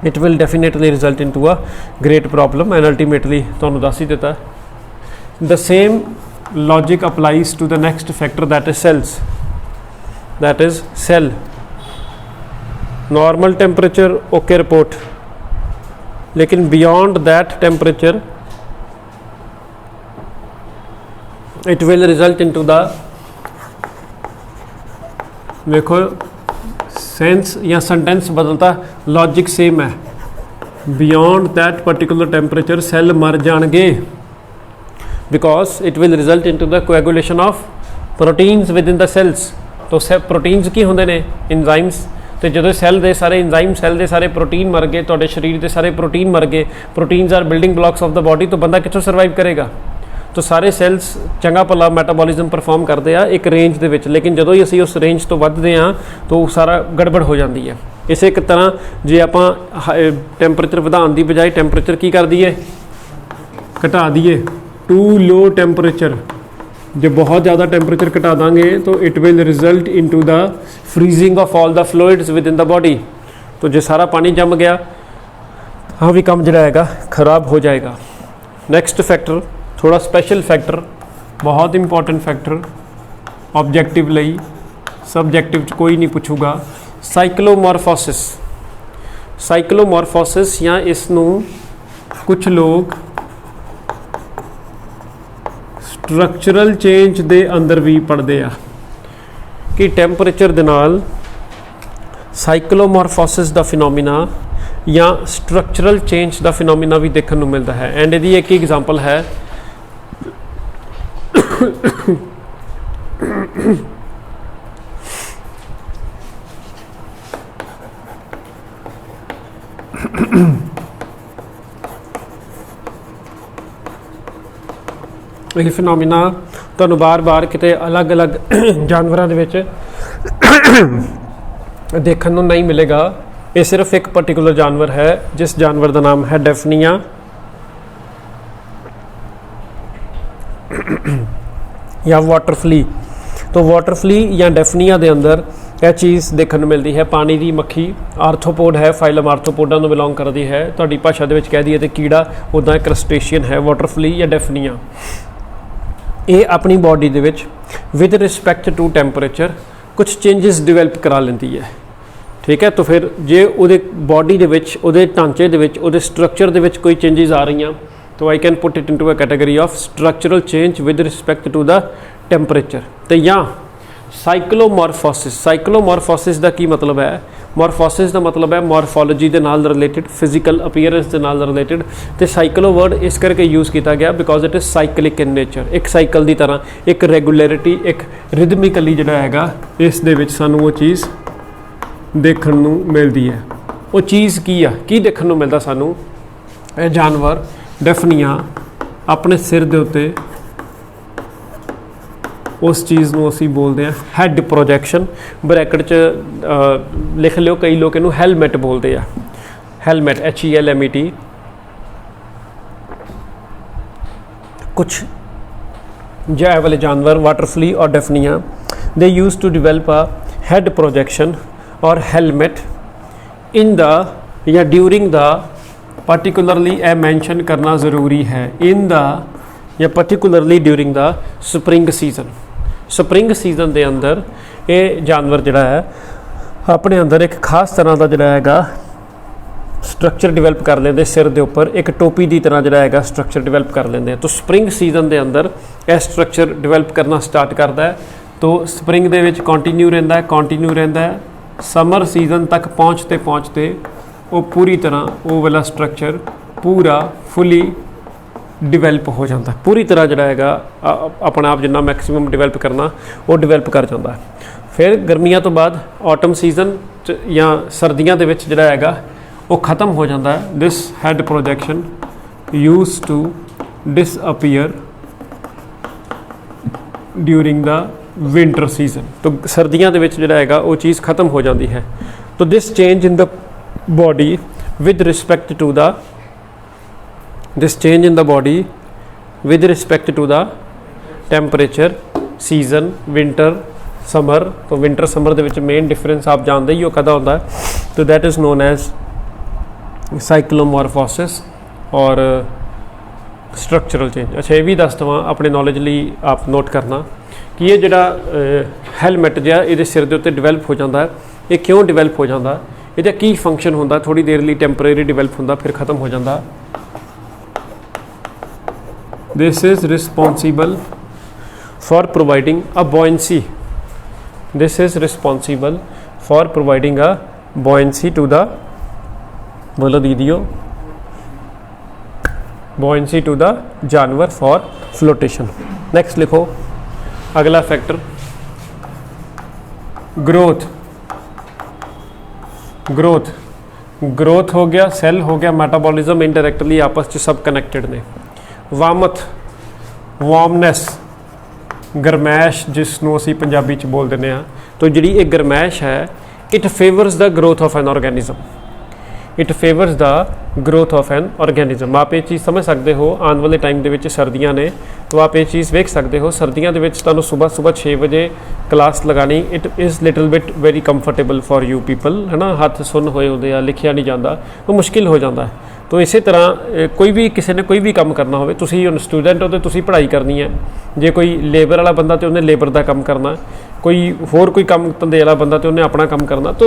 it will definitely result into a great problem and ultimately तुहानूं दस ही दिता। The same logic applies to the next factor, that is cells, that is cell। normal temperature okay report, लेकिन beyond that temperature it will result into the, देखो sense या sentence बदलता, logic same है। beyond that particular temperature cell मर जाएंगे because it will result into the coagulation of proteins within the cells। तो proteins की होंदे ने enzymes, तो जो सैल दे सारे enzyme, सैल दे सारे प्रोटीन मर गए, तो शरीर के सारे प्रोटीन मर गए, proteins are building blocks of the body, तो बंदा कितों सर्वाइव करेगा। तो सारे सैल्स चंगा भला मैटाबॉलिज्म परफॉर्म करते हैं एक रेंज दे विच, लेकिन जदों ही असीं उस रेंज तो वधदे हां तो सारा गड़बड़ हो जाती है। इस एक तरह जे आपां टैंपरेचर वधाउण दी बजाय टैंपरेचर की कर दईए, घटा दईए, टू लो टैंपरेचर, जब बहुत ज़्यादा टैंपरेचर घटा देंगे तो it will result into the freezing of all the fluids with in the body. तो जो सारा पानी जम गया, हाँ भी काम जड़ा है खराब हो जाएगा। नैक्सट फैक्टर थोड़ा स्पैशल फैक्टर, बहुत इंपॉर्टेंट फैक्टर, ऑब्जैक्टिव लई, सबजैक्टिव कोई नहीं पूछूगा। साइक्लोमॉर्फोसिस, साइक्लोमॉर्फोसिस या इसनू कुछ लोग स्ट्रक्चरल चेंज दे अंदर भी पढ़ते हैं कि टैंपरेचर दे नाल साइक्लोमॉर्फोसिस दा फिनोमिना या स्ट्रक्चरल चेंज दा फिनोमिना भी देखने को मिलता है। एंड यदि एक एग्जांपल है ਇਹ ਫਿਨੋਮੀਨਾ ਤੁਹਾਨੂੰ ਬਾਰ-ਬਾਰ ਕਿਤੇ ਅਲੱਗ-ਅਲੱਗ ਜਾਨਵਰਾਂ ਦੇ ਵਿੱਚ ਦੇਖਣ ਨੂੰ ਨਹੀਂ ਮਿਲੇਗਾ। ਇਹ ਸਿਰਫ ਇੱਕ ਪਾਰਟਿਕੂਲਰ ਜਾਨਵਰ है जिस जानवर का नाम है डेफनिया या वाटरफली। तो वाटरफली या डेफनिया के अंदर यह चीज़ देखने को मिलती है। पानी की मक्खी आर्थोपोड है, फाइलम आर्थोपोडा को बिलोंग करती है। तुहाडी भाषा दे विच कह दईए तो कीड़ा, उदा क्रस्टेशियन है वाटरफली या डेफनिया। ये अपनी बॉडी दे विच विद रिस्पैक्ट टू टैंपरेचर कुछ चेंजिस डिवेलप करा लेंदी है, ठीक है। तो फिर जे उहदे बॉडी दे विच, उहदे ढांचे दे विच, उहदे स्ट्रक्चर दे विच कोई चेंजिस आ रही तो I can put it into a category of structural change with respect to the temperature. तो या साइक्लोमॉर्फोसिस। साइक्लोमॉर्फोसिस का की मतलब है? मॉर्फोसिस का मतलब है मॉर्फोलॉजी के नाल रिलेटेड, फिजिकल अपीयरेंस के नाल रिलेटेड। तो साइक्लो वर्ड इस करके यूज़ किया गया because it is cyclic in nature. एक साइकिल की तरह, एक रेगुलरिटी, एक रिदमिकली जिहड़ा हैगा इस दे विच सानू वो चीज़ देखने नू मिलती है। वो चीज़ की आ, की देखने नू मिलता सानू? यह जानवर डेफनिया अपने सिर दे उत्ते उस चीज़ को असी बोलते हैं हैड प्रोजैक्शन। ब्रैकेट च लिख लियो, कई लोग इनू हैलमेट बोलते हैं। Helmet HELMET। कुछ जो वाले जानवर वाटरफली और daphnia they use to develop a head projection और हेलमेट इन द या during the, particularly a mention करना ज़रूरी है, इन द या particularly during the spring season. Spring season के अंदर ये जानवर जिहड़ा है अपने अंदर एक खास तरह का जिहड़ा हैगा स्ट्रक्चर डिवेल्प कर लेंदे। सिर के उपर एक टोपी की तरह जिहड़ा हैगा स्ट्रक्चर डिवेल्प कर लेंदे। तो स्प्रिंग सीजन के अंदर यह स्ट्रक्चर डिवेल्प करना स्टार्ट करता है। तो स्प्रिंग दे विच कंटिन्यू रहिंदा है। समर सीजन तक पहुँचते वो पूरी तरह वो वाला स्ट्रक्चर पूरा फुली डिवेल्प हो जाता है। पूरी तरह जिहड़ा हैगा अपना आप जिन्ना मैक्सिमम डिवेल्प करना वो डिवेल्प कर जाता है। फिर गर्मियां तो बाद ऑटम सीजन या सर्दियों के विच जिहड़ा हैगा वो ख़त्म हो जाता है। This head projection use to disappear during the winter season. तो सर्दियों के विच जिहड़ा हैगा वो चीज़ ख़त्म हो जाती है। तो this change in the body with respect to the, this change in the body with respect to the temperature, season, winter, summer। तो winter summer ਦੇ ਵਿੱਚ मेन डिफरेंस आप जानते ही हो कदा होता है। तो दैट इज़ नोन एज साइक्लोमॉर्फोसिस और स्ट्रक्चरल चेंज। अच्छा ये भी दस देवां अपने नॉलेज ਲਈ आप नोट करना कि ये ਜਿਹੜਾ ਹੈਲਮਟ ਜਿਹਾ ਇਹਦੇ ਸਿਰ ਦੇ ਉੱਤੇ ਡਿਵੈਲਪ ਹੋ ਜਾਂਦਾ ਹੈ। ਇਹ ਕਿਉਂ ਡਿਵੈਲਪ ਹੋ ਜਾਂਦਾ? ਇਹਦਾ ਕੀ ਫੰਕਸ਼ਨ ਹੁੰਦਾ? ਥੋੜੀ ਦੇਰ ਲਈ ਟੈਂਪਰੇਰੀ ਡਿਵੈਲਪ ਹੁੰਦਾ ਫਿਰ ਖਤਮ ਹੋ ਜਾਂਦਾ। This is responsible for providing a buoyancy. This is responsible for providing a buoyancy to the, बोलो दीदियो, buoyancy to the जानवर for flotation। Next लिखो अगला फैक्टर ग्रोथ। ग्रोथ हो गया, सेल हो गया, मेटाबॉलिज्म इनडायरेक्टली आपस में सब कनैक्टेड ने। वामथ, वार्मनैस, गरमैश जिसनों असी पंजाबी च बोल देने। तो जी एक गरमैश है it favours the growth of an organism. It favours the growth of an organism. आप ये चीज़ समझ सकते हो आने वाले टाइम के विच सर्दियाँ ने तो आप ये चीज़ वेख सकते हो। सर्दियों के विच तुहानूं सुबह 6 बजे क्लास लगानी it is little bit very comfortable for you people, है ना। हथ सुन होए होंदे आ, लिखिया नहीं जाता तो मुश्किल हो जाता है। तो इस तरह कोई भी किसी ने कोई भी काम करना हो, तुसीं हुण स्टूडेंट हो तो तुसीं पढ़ाई करनी है। जे कोई लेबर वाला बंदा तो उन्हें लेबर का काम करना, कोई होर कोई काम धंधे वाला बंदा तो उन्हें अपना काम करना। तो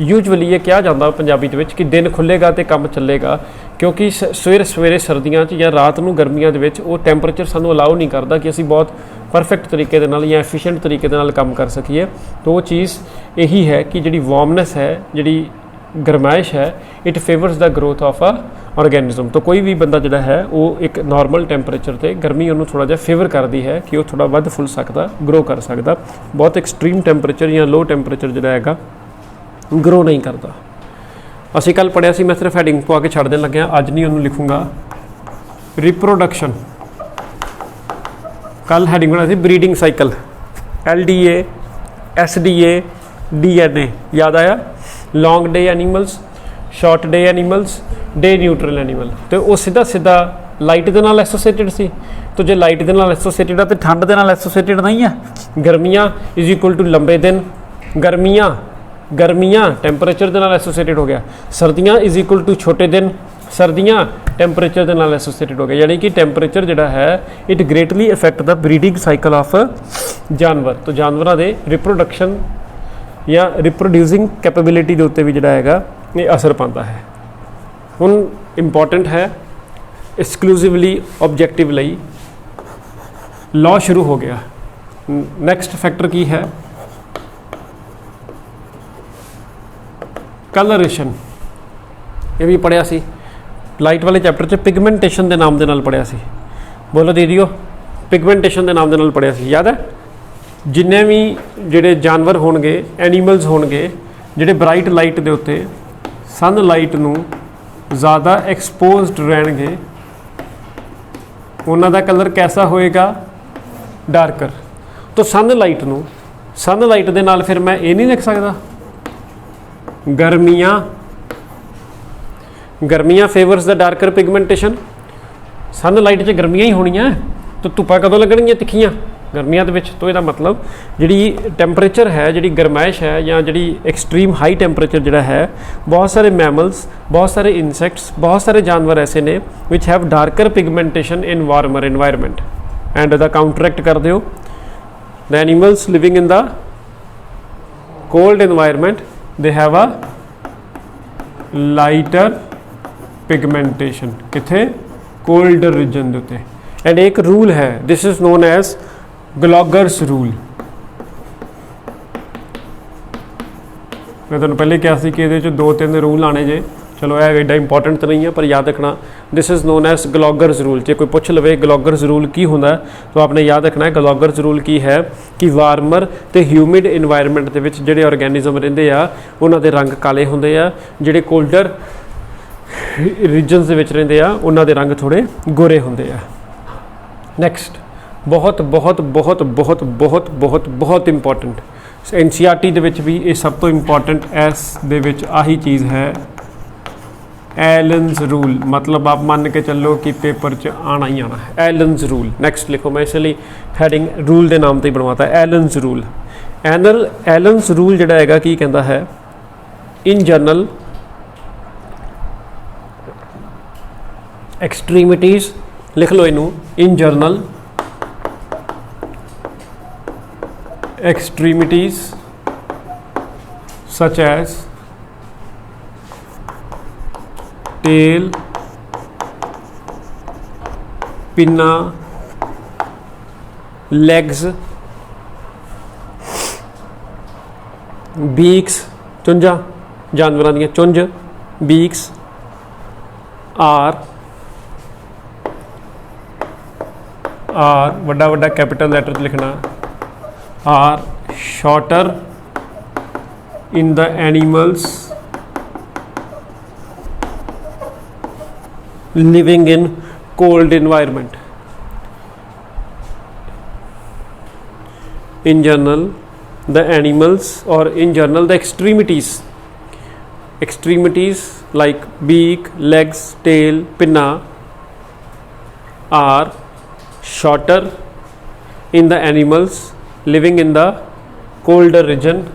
यूजली ये कहा जाता पंजाबी दे विच कि दिन खुलेगा तो काम चलेगा, क्योंकि सवेरे सर्दियों या रात को गर्मियों के विच वो टैंपरेचर सानू अलाउ नहीं करता कि असी बहुत परफेक्ट तरीके दे नाल या एफिशिएंट तरीके दे नाल काम कर सकीए। तो वो चीज़ यही है कि जी वार्मनैस है, जी गरमाइश है, it favours the growth of a organism. तो कोई भी बंदा जिहड़ा है वो एक नॉर्मल टैंपरेचर ते गर्मी उन्होंने थोड़ा जिहा फेवर करती है कि वो थोड़ा वध फुल सकता, ग्रो कर सकता। बहुत एक्सट्रीम टैंपरेचर या लो टैंपरेचर जिहड़ा हैगा ग्रो नहीं करता। ਅਸੀਂ ਕੱਲ ਪੜ੍ਹਿਆ ਸੀ, मैं सिर्फ हैडिंग पवा के छड़ देन लग्या, अज नहीं उन्होंने लिखूँगा रिप्रोडक्शन। कल हैडिंग बनाई थी breeding cycle, LDA SDA DNA, याद आया? Long day animals, short day animals, day neutral animal. तो वो सीधा सीधा लाइट के नाल एसोसिएटेड सी। तो जो लाइट के नाल एसोसिएटेड है तो ठंड के नाल एसोसिएटेड नहीं है। गर्मियाँ इज इक्वल टू लंबे दिन, गर्मियाँ टैंपरेचर के नाल एसोसिएटेड हो गया। सर्दियाँ इज इक्वल टू छोटे दिन, सर्दियाँ टैंपरेचर के नाल एसोसिएटेड हो गया। यानी कि टैंपरेचर जिहड़ा है it greatly effect the breeding cycle of जानवर। तो जानवरों के रिप्रोडक्शन या रिप्रोड्यूसिंग कैपेबिलिटी के उत्ते भी जिहड़ा हैगा ये असर पाता है। हुण इंपॉर्टेंट है एक्सक्लूसिवली ऑब्जेक्टिव लई लॉ शुरू हो गया। नैक्सट फैक्टर की है? कलरेशन। ये भी पढ़िया सी लाइट वाले चैप्टर च, पिगमेंटेशन के नाम के नाल पढ़िया सी। बोलो दे दियो, पिगमेंटेशन के नाम के नाल पढ़िया सी, याद है? जिन्ने भी जिहड़े जानवर होणगे, एनीमल्स होणगे, जिहड़े ब्राइट लाइट के उत्ते सन लाइट नूं ज़्यादा एक्सपोज्ड रहणगे, उन्हां दा कलर कैसा होएगा? डार्कर। तो सन लाइट दे नाल फिर मैं ये नहीं लिख सकदा गर्मियाँ favours the darker pigmentation. Sun light च गर्मियाँ ही होनियां, तो धुप्पां कदों लगणगीਆਂ तिखियां? गर्मियां दे विच। तो इसदा मतलब जिहड़ी टैंपरेचर है, जिहड़ी गरमाइश है या जिहड़ी एक्सट्रीम हाई टैंपरेचर जिहड़ा है, बहुत सारे मैमल्स, बहुत सारे इंसैक्ट्स, बहुत सारे जानवर ऐसे ने which have darker pigmentation in warmer environment. And the counteract कर दिओ, the animals living in the cold environment they have a lighter pigmentation. किथे? कोल्ड रीजन दे उत्ते। एंड एक रूल है, this is known as Gloger's rule. मैं तुहानूं पहले कहा कि ये 2-3 रूल आने जे, चलो यह एडा इंपॉर्टेंट तो नहीं है पर याद रखना, this is known as Gloger's rule. जो कोई पूछ लवे ग्लॉगर्स रूल की होंदा तो आपने याद रखना है ग्लॉगर्स रूल की है कि वार्मर तो ह्यूमिड इन्वायरमेंट के विच जिहड़े ऑर्गेनिज्म रहिंदे आ उन्हां दे रंग काले हुंदे आ, जिहड़े कोल्डर रीजनस दे विच रहिंदे आ उन्हां दे रंग थोड़े गोरे हुंदे आ। नैक्सट बहुत बहुत बहुत बहुत बहुत बहुत बहुत इंपॉर्टेंट NCERT दे विच भी ये सब तो इंपॉर्टेंट एस दे विच आही चीज़ है, एलन्स रूल। मतलब आप मान के चलो कि पेपर च आना ही आना है एलन्स रूल। नैक्सट लिखो, मैं इसलिए हैडिंग रूल के नाम से ही बनवाता है एलन्स रूल। एलन्स रूल जिहड़ा हैगा की कहता है, इन जनरल एक्सट्रीमिटीज़, लिख लो इनू, in general extremities such as tail, pinna, legs, beaks, चुंजा जानवरों दी चुंज, beaks are वड्डा वड्डा कैपिटल लैटर लिखना, are shorter in the animals living in cold environment. In general the animals, or in general the extremities like beak, legs, tail, pinna are shorter in the animals living in the colder region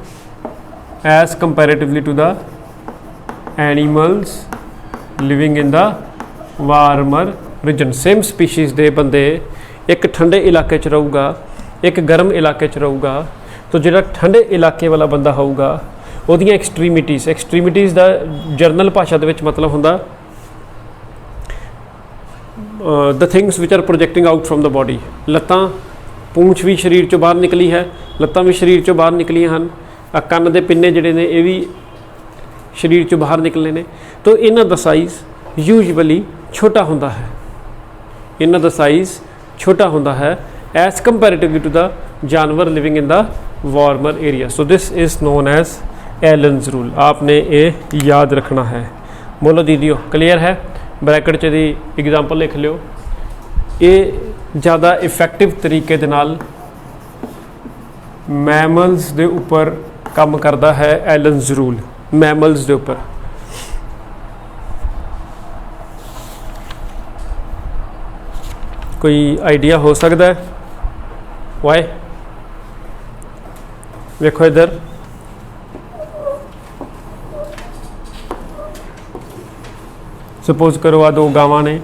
as comparatively to the animals living in the warmer region. Same species दे बंदे एक ठंडे इलाके च रहूगा, एक गर्म इलाके च रहूगा, तो जो ठंडे इलाके वाला बंदा होगा उहदियां एक्सट्रीमिटीज़ दा जर्नल भाषा दे विच मतलब हुंदा the things which are projecting out from the body. लत्तां, पूंछ भी शरीर चों बाहर निकली है, लत्तां भी शरीर चों बाहर निकलियां हन, कन्न दे पिन्ने जिहड़े ने ये भी शरीर चों बाहर निकले ने। तो इन्हां दा साइज़ यूजुअली छोटा होता है, इन्हां दा साइज़ छोटा होता है एज कंपैरेटिवली टू द जानवर living in the warmer area. So this is known as Allen's rule. आपने ये याद रखना है। बोलो दीदियो क्लियर है? ब्रैकेट च दी एग्जाम्पल लिख लियो। ये ज़्यादा इफेक्टिव तरीके दे नाल मैमल्स दे उपर काम करता है एलन्स रूल, मैमल्स दे उपर। कोई आइडिया हो सकता है वाई? देखो इधर सपोज करो आ 2 गावां ने,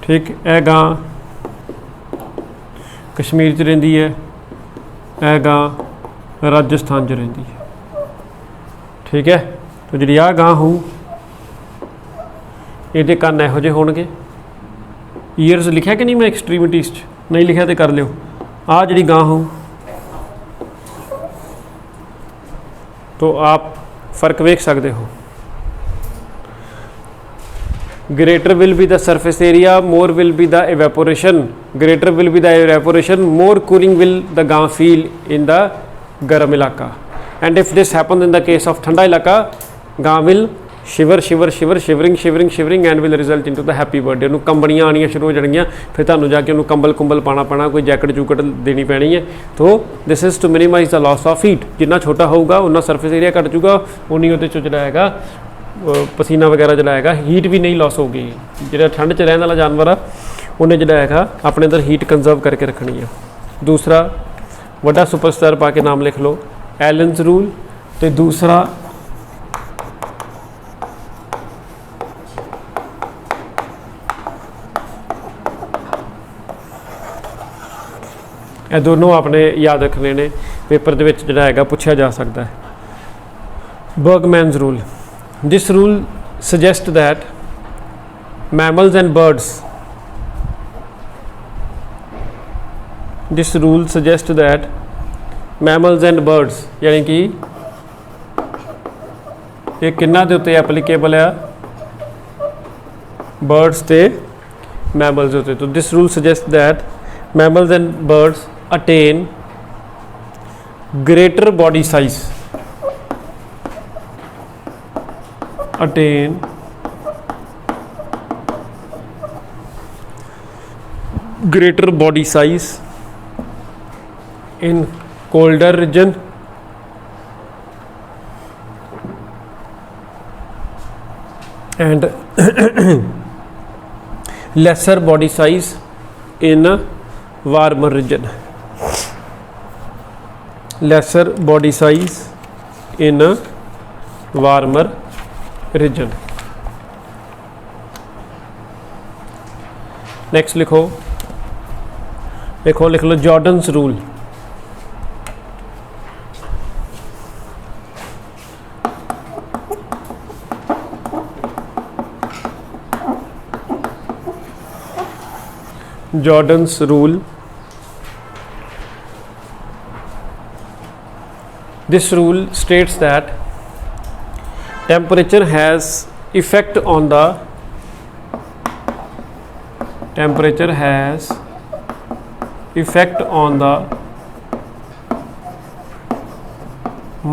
ठीक, ए गां कश्मीर च रहिंदी है, ए गां राजस्थान च रहिंदी है, ठीक है। तो जी आ गां हो ये कन्न इहो जिहे होणगे। ईयर्स लिखा कि नहीं मैं एक्सट्रीमिटीज च? नहीं लिखा तो कर लियो। आ जी गां हो तो आप फर्क वेख सकते हो। Greater will be the surface area, more will be the evaporation. Greater will be the evaporation, more cooling will the गां फील इन द गर्म इलाका। And if this happen in the case of ठंडा इलाका, गां will shiver shiver shiver shivering shivering shivering and will result into the happy birthday. उन्होंने कंबनियाँ आनियाँ शुरू हो जाएगियाँ, फिर तुहानूं जाके उन्होंने कंबल कुंबल पाना पैना, कोई जैकेट जूकट देनी पैनी है। तो this is to minimise the loss of heat. जिन्ना छोटा होगा उन्ना सरफेस एरिया घट जूगा, उन्नी उहदे चों जिहड़ा हैगा पसीना वगैरह जिहड़ा हैगा, हीट भी नहीं लॉस होगी। जिहड़ा ठंड च रहने वाला जानवर आ उन्हें जिहड़ा हैगा अपने अंदर हीट कंजर्व करके रखनी है। दूसरा वड्डा सुपरस्टार पा के नाम लिख लो, एलन्स रूल। तो दूसरा ये दोनों आपने याद रखने ने, पेपर दे विच जिहड़ा हैगा पुछया जा सकता है। Bergmann's rule. This rule suggest that mammals and birds, this rule suggest that mammals and birds, यानी कि ये किन्ना दे उत्ते एप्लीकेबल है? बर्ड्स ते मैमल्स उत्ते। तो this rule suggest that mammals and birds attain greater body size, attain greater body size in colder region and lesser body size in warmer region, lesser body size in a warmer region। Next लिखो, लिख लो Jordan's rule. Jordan's rule. This rule states that temperature has effect on the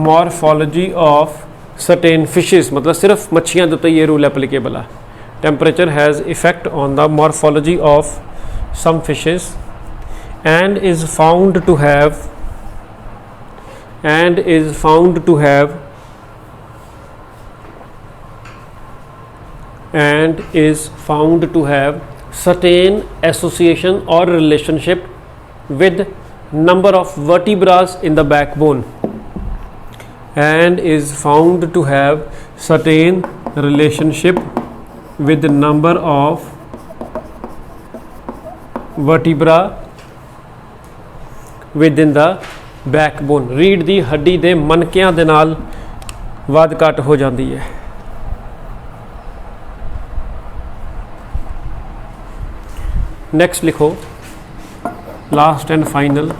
morphology of certain fishes। मतलब सिर्फ मच्छियाँ तो ये rule applicable है। Temperature has effect on the morphology of some fishes and is found to have certain association or relationship with number of vertebrae in the backbone, and is found to have certain relationship with the number of vertebra within the backbone. रीढ़ की हड्डी के मनकियां दे नाल वध घट हो जाती है। नेक्स्ट लिखो, last and final,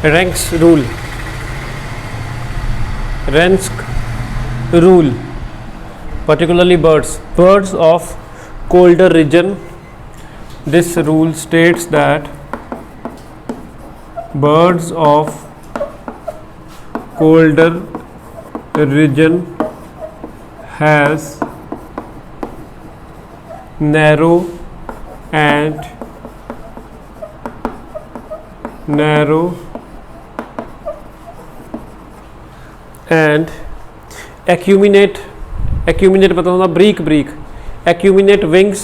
ranks rule. Ranks rule particularly birds of colder region, this rule states that birds of colder region has narrow and acuminate मतलब होता break acuminate wings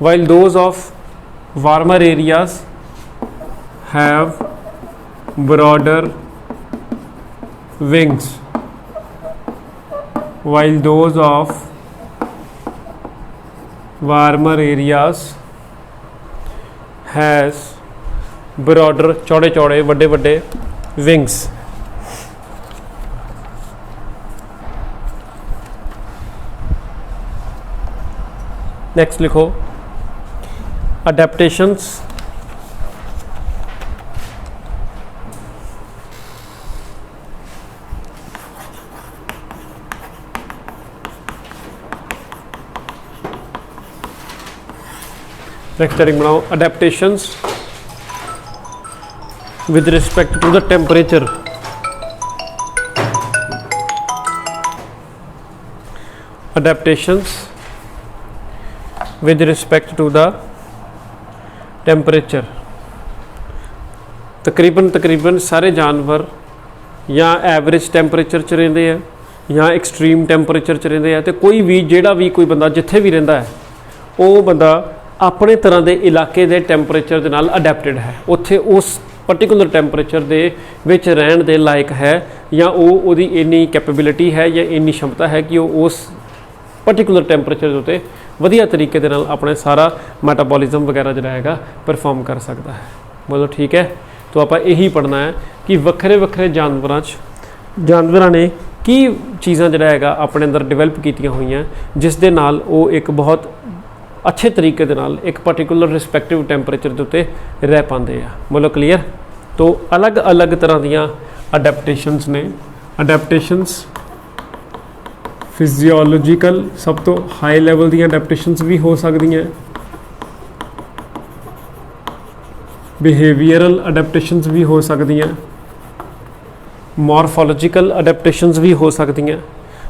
while those of warmer areas have broader wings, while those of warmer areas has broader चौड़े ਵੱਡੇ wings। Next लिखो adaptations. Next heading बनाओ adaptations with respect to the temperature। adaptations with respect to the temperature। तकरीबन सारे जानवर या average temperature च रहिंदे है या एक्सट्रीम टैंपरेचर च रहिंदे है, तो कोई भी जेड़ा भी कोई बंदा जिथे भी रहिंदा है वो बंदा अपने तरह के इलाके के टैंपरेचर के नाल अडेप्टेड है, उत्थे उस पर्टिकुलर टैंपरेचर दे विच रहन दे लायक है या वो इन्नी कैपेबिलिटी है या इन्नी क्षमता है कि वो उस पर्टिकुलर टैंपरेचर के उत्ते वधिया तरीके दे नाल अपने सारा मैटाबॉलिज्म वगैरह जो रहेगा परफॉर्म कर सकता है। बोलो ठीक है। तो आप यही पढ़ना है कि वक्रे वक्रे जानवरां ने की चीज़ां जो हैगा अपने अंदर डिवेलप कीतियां हुई हैं जिस दे नाल वो एक बहुत अच्छे तरीके दे नाल एक पर्टिकुलर रिस्पैक्टिव टैंपरेचर के उत्ते रह पाते हैं। बोलो क्लीयर। तो अलग अलग तरह दियाँ अडेप्टेशंस ने। अडेप्टेशंस फिजियोलॉजिकल सब तो हाई लैवल दी अडेप्टेशंस भी हो सकती हैं, बिहेवियरल अडेप्टेशंस भी हो सकती हैं, मॉर्फोलॉजिकल अडेप्टेशंस भी हो सकती हैं।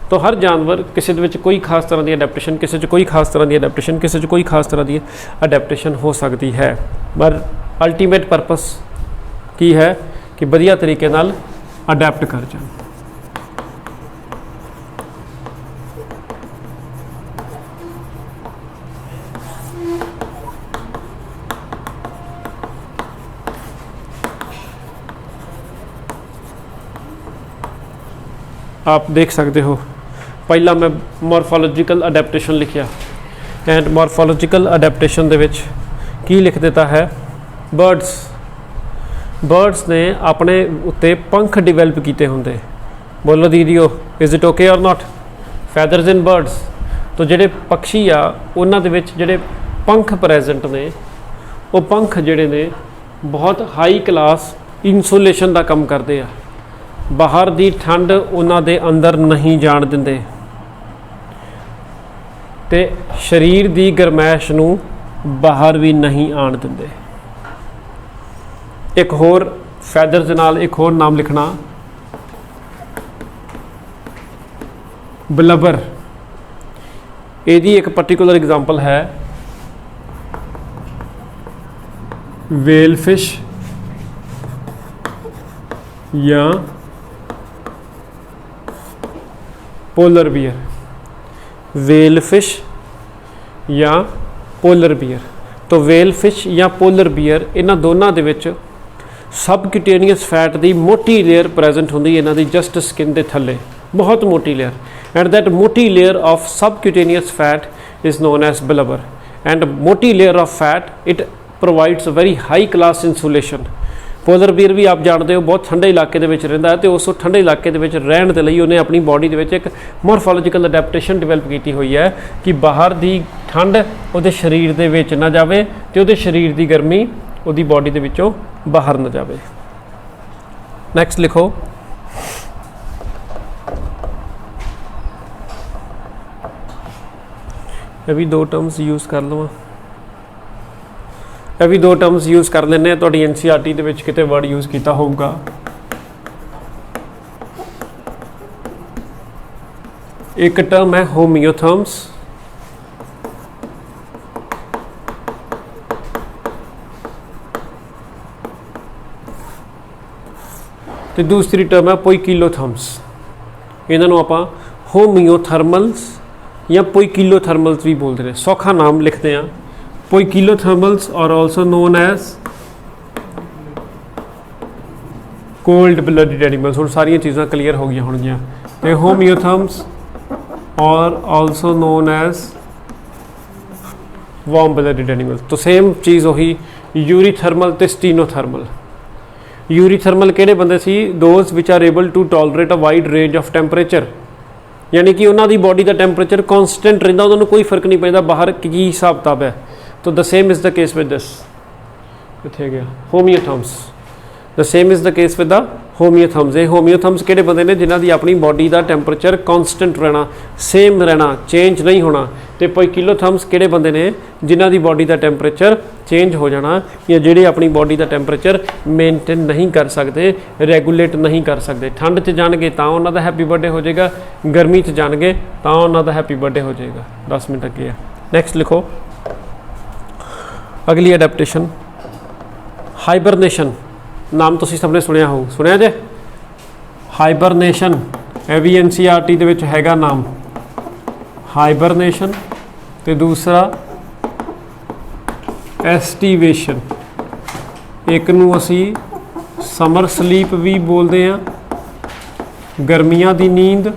तो हर जानवर किसी दे विच कोई खास तरह की अडेप्टेशन, किसी कोई खास तरह की अडेप्टेशन, किसी कोई खास तरह की अडेप्टेशन हो सकती है, पर अल्टीमेट परपस की है कि वधिया तरीके नाल अडेप्ट कर जाए। आप देख सकते हो पहला मैं मॉर्फोलॉजिकल अडेप्टेशन लिखिया एंड मॉर्फोलॉजिकल अडेप्टेशन दे विच की लिख देता है बर्ड्स ने अपने उत्ते पंख डिवेलप किए होंगे। बोलो दीदियो इज इट ओके और नॉट। फैदर्स इन बर्ड्स तो जेडे पक्षी आ उन्हां दे विच जेडे पंख प्रेजेंट ने वो पंख जेडे ने बहुत हाई क्लास इंसुलेशन का काम करते हैं, बाहर दी ठंड उन्हां दे अंदर नहीं जाण दिंदे ते शरीर दी गरमैश नूं बाहर भी नहीं आण दिंदे। एक होर फैदर्स दे नाल एक होर नाम लिखना ब्लबर। इहदी एक पर्टिकुलर एग्जांपल है वेलफिश या पोलर बियर। वेलफिश या पोलर बियर। तो वेलफिश या पोलर बियर इन्हां दोनों दे विच सबक्यूटेनियस फैट की मोटी लेयर प्रेजेंट होंदी इन्हां दी जस्ट स्किन के थले, बहुत मोटी लेयर, एंड दैट मोटी layer of subcutaneous fat is known as blubber. And मोटी layer of fat it provides very high class insulation. Polar bear भी आप जानते हो बहुत ठंडे इलाके रहिंदा है, तो उस ठंडे इलाके रहन दे लई उन्हें अपनी बॉडी के एक मॉर्फोलॉजिकल अडेप्टेशन डिवेलप की हुई है कि बाहर की ठंड वो शरीर के विच ना जाए तो वो शरीर की गर्मी वो बॉडी के विचों बाहर ना जाए। नैक्सट लिखो ਇਹ ਵੀ ਦੋ ਟਰਮਸ ਯੂਜ਼ ਕਰ ਲਵਾਂ, ਇਹ ਵੀ ਦੋ ਟਰਮਸ ਯੂਜ਼ ਕਰ ਲੈਂਦੇ ਹਾਂ। ਤੁਹਾਡੀ NCERT ਦੇ ਵਿੱਚ ਕਿਤੇ ਵਰਡ ਯੂਜ਼ ਕੀਤਾ ਹੋਊਗਾ। ਇੱਕ ਟਰਮ ਹੈ ਹੋਮੀਓਥਰਮਸ, ਤੇ ਦੂਸਰੀ ਟਰਮ ਹੈ ਪੋਇਕਿਲੋਥਰਮਸ। ਇਹਨਾਂ ਨੂੰ ਆਪਾਂ ਹੋਮੀਓਥਰਮਲਸ ਜਾਂ ਪੋਇਕਿਲੋਥਰਮਲਸ ਵੀ ਬੋਲਦੇ ਨੇ। ਸੌਖਾ ਨਾਮ ਲਿਖਦੇ ਹਾਂ, poikilothermals are also known as cold blooded animals. ਹੁਣ ਸਾਰੀਆਂ ਚੀਜ਼ਾਂ ਕਲੀਅਰ ਹੋ ਗਈਆਂ ਹੋਣਗੀਆਂ। ਤੇ ਹੋਮੀਓਥਰਮਸ और also known as warm blooded animals। तो सेम चीज़ वही यूरीथर्मल ते स्टीनोथर्मल। यूरीथर्मल किहड़े बंदे सी? Those which are able to tolerate a wide range of temperature, यानी कि उन्होंने बॉडी का टैंपरेचर कॉन्सटेंट रहिंदा, उन्होंने कोई फर्क नहीं पैंदा बाहर की हिसाब किताब है। तो the same is the case with this, कित्थे गया homeotherms. The same is the case with the homeotherms. ये होमियोथर्म्स किहड़े बंदे ने जिन्हां दी अपनी बॉडी का टैंपरेचर कॉन्सटेंट रहना, सेम रहना, चेंज नहीं होना। तो पॉइकिलोथर्म्स किहड़े बंदे ने जिन्हां दी बॉडी का टैंपरेचर चेंज हो जाना, या जिहड़े अपनी बॉडी का टैंपरेचर मेनटेन नहीं कर सकते, रेगूलेट नहीं कर सकते। ठंड च जाणगे तां उन्हां दा हैप्पी बर्थडे हो जाएगा, गर्मी च जाणगे तां उन्हां दा हैप्पी बर्थडे हो जाएगा। 10 मिनट अगे है। नैक्सट लिखो अगली अडेप्टेशन, हाइबरनेशन। नाम तुसीं सबने सुनिया हो, सुनिया जे हाइबरनेशन। ਇਹ ਵੀ NCERT ਦੇ ਵਿੱਚ ਹੈਗਾ ਨਾਮ ਹਾਈਬਰਨੇਸ਼ਨ। ਤੇ ਦੂਸਰਾ ਐਸਟੀਵੇਸ਼ਨ। ਇੱਕ ਨੂੰ ਅਸੀਂ ਸਮਰ ਸਲੀਪ ਵੀ ਬੋਲਦੇ ਹਾਂ, ਗਰਮੀਆਂ ਦੀ ਨੀਂਦ।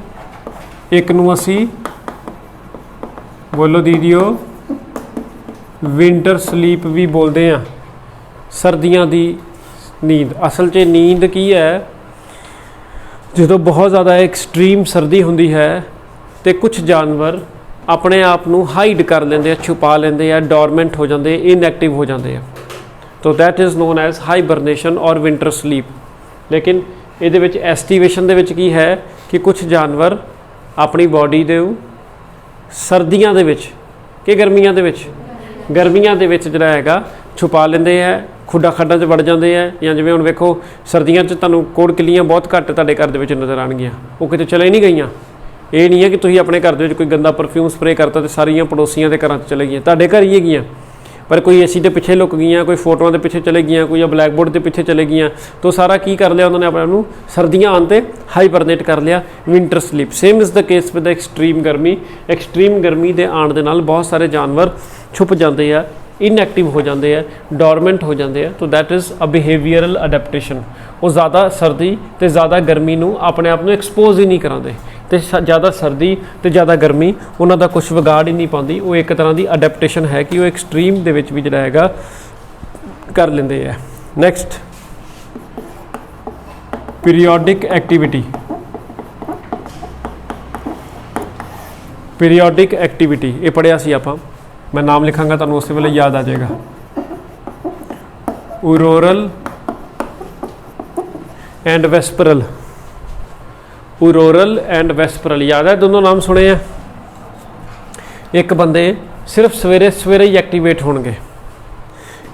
ਇੱਕ ਨੂੰ ਅਸੀਂ ਬੋਲੋ ਦੀਦੀਓ ਵਿੰਟਰ ਸਲੀਪ ਵੀ ਬੋਲਦੇ ਹਾਂ, ਸਰਦੀਆਂ ਦੀ नींद। असल च नींद की है, जो बहुत ज़्यादा एक्सट्रीम सर्दी होंदी है तो कुछ जानवर अपने आप को हाइड कर लेंगे, छुपा लेंगे, डोरमेंट हो जाते, इनएक्टिव हो जाते हैं। तो that is known as hibernation और विंटर स्लीप। लेकिन ये एस्टिवेशन की है कि कुछ जानवर अपनी बॉडी दे सर्दियों के कि गर्मियों के गर्मियों के जिहड़ा हैगा छुपा लेंदे है, खुडा खड्डां च वड़ जाते हैं। या जिवें हुण वेखो सर्दियों च तुहानूं कोड़किलियां बहुत घੱਟ तुहाडे घर दे विच नज़र आउणगीਆਂ, वो किते चले नहीं गईयां। ये नहीं है कि तुसीं अपने घर दे विच कोई गंदा परफ्यूम स्प्रे करता तो सारियां पड़ोसियां दे घरां च चले गईयां, तुहाडे घर ही हैगीਆਂ। पर कोई एसी के पिछे लुक गईयां, कोई फोटोआं के पिछे चले गईयां, कोई ब्लैक बोर्ड के पिछे चले गईयां। तो सारा की कर लिया उन्होंने अपने सर्दियां आने हाइबरनेट कर लिया, winter sleep. Same is the case with extreme गर्मी। एक्सट्रीम गर्मी के आने दे नाल बहुत सारे जानवर छुप जाते हैं, इनएक्टिव हो जाते हैं, डोरमेंट हो जाते हैं। तो that is a behavioural adaptation. वो ज़्यादा सर्दी तो ज़्यादा गर्मी नूं अपने आप में एक्सपोज ही नहीं कराते, तो ज़्यादा सर्दी तो ज़्यादा गर्मी उन्हों का कुछ विगाड़ ही नहीं पाती। वो एक तरह की अडेप्टेशन है कि वो एक्सट्रीम दे विच भी जिहड़ा हैगा कर लेंदे है। Next periodic activity. Periodic activity ये पढ़िया सी आपां, मैं नाम लिखांगा तुहानूं उस वेले याद आ जाएगा। उरोरल एंड वेस्परल। उरोरल एंड वेस्परल याद है, दोनों नाम सुने हैं। एक बंदे सिर्फ सवेरे सवेरे ही एक्टिवेट होणगे,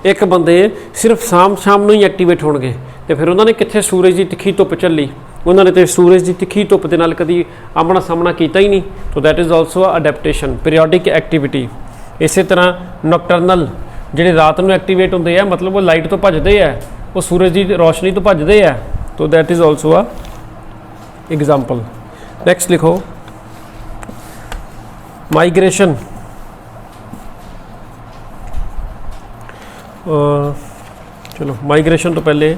एक बंदे सिर्फ शाम शाम नूं ही एक्टिवेट होणगे। तो फिर उन्होंने कित्थे सूरज की तिखी धुप झल्ली, उन्होंने तो सूरज की तिखी धुप के नाल कदी आमना सामना किया ही नहीं। तो that is also adaptation, periodic activity. इस तरह नॉकटर्नल जिहड़े रात में एक्टिवेट होंदे हैं, मतलब वो लाइट तो भजदे है, वो सूरज की रोशनी तो भजदे है। तो that is also a example. Next लिखो माइग्रेशन। चलो माइग्रेशन तो पहले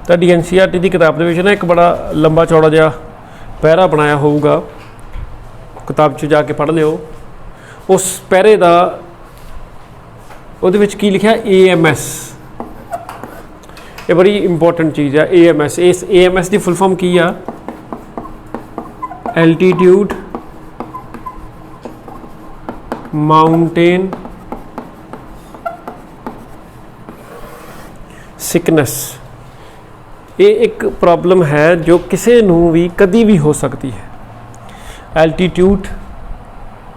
तुहाडी NCERT की किताब के ना एक बड़ा लंबा चौड़ा जिहा पैरा बनाया होगा, किताब च जाके पढ़ लिओ। उस पैरे का उहदे विच की लिखा AMS। ये बड़ी इंपॉर्टेंट चीज़ है AMS। इस AMS की फुल फॉर्म की है एल्टीट्यूड माउंटेन सिकनेस। ये एक प्रॉब्लम है जो किसी नूं भी कभी भी हो सकती है। Altitude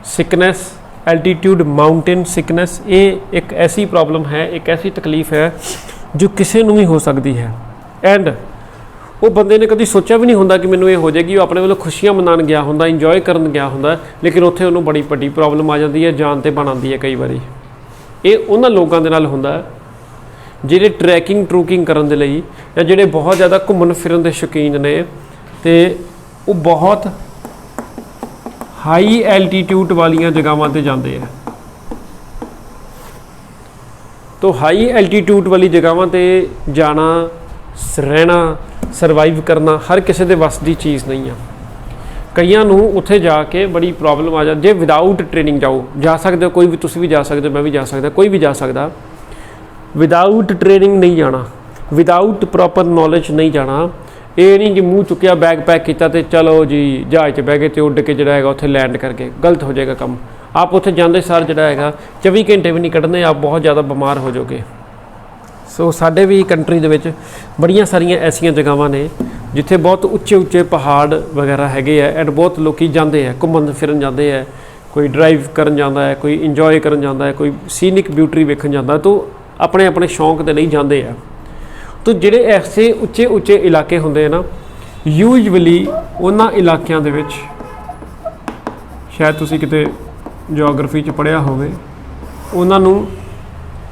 sickness, altitude mountain sickness, ये एक ऐसी प्रॉब्लम है, एक ऐसी तकलीफ़ है जो किसी नूं भी हो सकती है। एंड वो बंदे ने कभी सोचा भी नहीं होंदा कि मैनूं ये हो जाएगी। वो अपने वालों खुशियां मनाउण गया होंदा, इंजॉय करन गया होंदा, लेकिन उत्थे उन्होंने बड़ी वड्डी प्रॉब्लम आ जाती है, जान ते बन आती है कई बारी। ये उन्हां लोगों दे नाल हुंदा ਜਿਹੜੇ ट्रैकिंग ट्रूकिंग करन दे लई ਜਾਂ ਜਿਹੜੇ बहुत ज़्यादा घूमन फिरन ਦੇ शौकीन ने, तो वो बहुत हाई एल्टीट्यूड वालियां जगहों ते जाते हैं। तो हाई एल्टीट्यूड वाली जगहों ते जाना, रहना, सरवाइव करना हर किसी के वस की चीज़ नहीं है। कईयां नूं उत्थे जाके बड़ी प्रॉब्लम आ जाती। जे विदाउट ट्रेनिंग जाओ, जा सकते हो, कोई भी, तुसीं भी जा सकते हो, मैं भी जा सकता, कोई भी जा सकता। विदाउट ट्रेनिंग नहीं जाना, विदाउट प्रॉपर नॉलेज नहीं जाना। ये नहीं कि मूँह चुकिया, बैग पैक किया तो चलो जी जहाज़ च बह गए तो उड़ के जो है उत्थे लैंड करके, गलत हो जाएगा काम। आप उत्थे जाते सार जो है 24 घंटे भी नहीं कढ़ने, आप बहुत ज़्यादा बीमार हो जाओगे। सो साडे भी कंट्री दे विच बड़ियां सारियां ऐसियां जगहां ने जिथे बहुत उच्चे उच्चे पहाड़ वगैरह हैगे है, एंड बहुत लोग जाते हैं, घूमन फिरन जाते हैं, कोई ड्राइव करन जाता है, कोई इंजॉय करन जाता है, कोई सीनिक ब्यूटी वेखन जाता है, तो अपने अपने शौक के लिए जाते हैं। तो जिहड़े ऐसे उच्चे उच्चे इलाके होंदे ना, यूजली उन्हां इलाकिਆਂ ਦੇ ਵਿੱਚ, शायद तुसीं किते जियोग्राफी च पढ़िया होवे, उन्हां नूं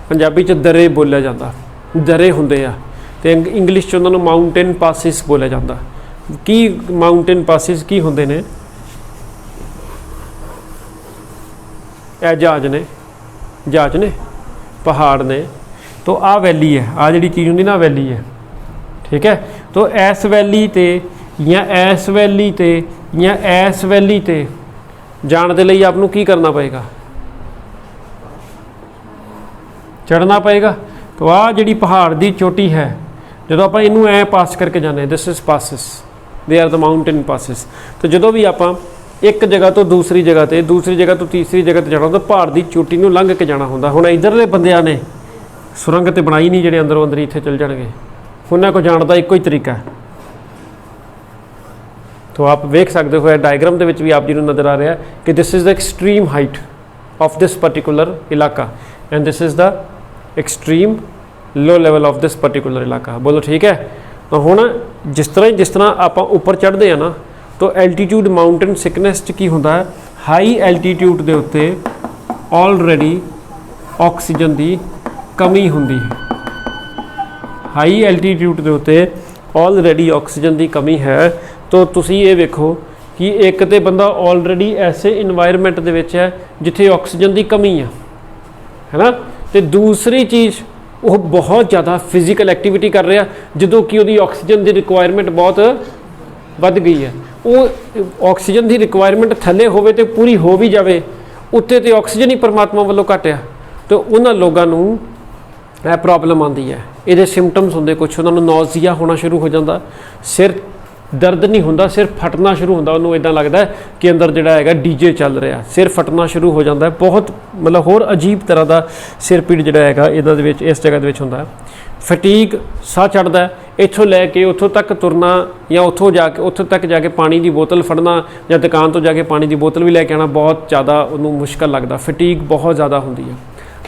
पंजाबी च दरे बोलिया जाता, दरे हुंदे आ, ते इंग्लिश च उन्हां नूं माउंटेन पासिस बोलिया जाता। की माउंटेन पासिस की हुंदे ने? ਇਹ जहाज ने पहाड़ ने। तो आ वैली है, आ जी चीज़ होंगी ना वैली है, ठीक है। तो इस वैली ते या इस वैली ते या इस वैली ते जाने के लिए आपनों की करना पएगा? चढ़ना पएगा। तो आ जी पहाड़ की चोटी है, जो आप इनू ऐ पास करके जाने, this is passes, they are the mountain passes. तो जो भी आप एक जगह तो दूसरी जगह ते, दूसरी जगह तो तीसरी जगह ते जाना, तो पहाड़ की चोटी नूं लंघ के जाना होंदा। हुण इधरले बंदियां ने सुरंग तो बनाई नहीं, जिहड़े अंदरों अंदर इत्थे चल जाणगे, उन्हां को जाण दा इक्को ही तरीका है। तो आप वेख सकते हो डायग्राम दे विच भी आप जी नूं नज़र आ रहा है कि this is the extreme height of this particular इलाका, and this is the extreme low level of this particular इलाका। बोलो ठीक है। तो हुण जिस तरह आप उपर चढ़ते हैं ना, तो एल्टीट्यूड माउंटेन सिकनेस की होंदा है, हाई एल्टीट्यूड के उत्ते ऑलरेडी ऑक्सीजन की कमी होंदी है। हाई एल्टीट्यूड के उत्ते ऑलरेडी ऑक्सीजन की कमी है। तो तुसी ये वेखो कि एक तो बंदा ऑलरेडी ऐसे इन्वायरमेंट दे विच है जिथे ऑक्सीजन की कमी है ना, तो दूसरी चीज़ वो बहुत ज़्यादा फिजिकल एक्टिविटी कर रहा, जो कि वो ऑक्सीजन की रिक्वायरमेंट बहुत वध गई है। वो ऑक्सीजन की रिक्वायरमेंट थले होवे तो पूरी हो भी जाए, उत्ते तो ऑक्सीजन ही परमात्मा वालों घट आ, तो उन्होंने लोगों को प्रॉब्लम आती है। ये सिम्पटम्स होंगे कुछ, उन्होंने नौजिया होना शुरू हो जाता, सिर दर्द नहीं होंदा, सिर फटना शुरू होंदा, उन्होंने इदा लगता है कि अंदर जोड़ा है डीजे चल रहा, सिर फटना शुरू हो जाता है। बहुत मतलब होर अजीब तरह का सिर पीड़ जोड़ा है इस जगह होंदा। फटीक साह चढ़ता है, इत्थों लैके उत्थों तक तुरना, या उत्थों जाके उत्थों तक जाके पानी की बोतल फड़ना, या दुकान तो जाके पानी की बोतल भी लैके आना बहुत ज़्यादा उन्होंने मुश्किल लगता। फटीक बहुत ज़्यादा होंदी है।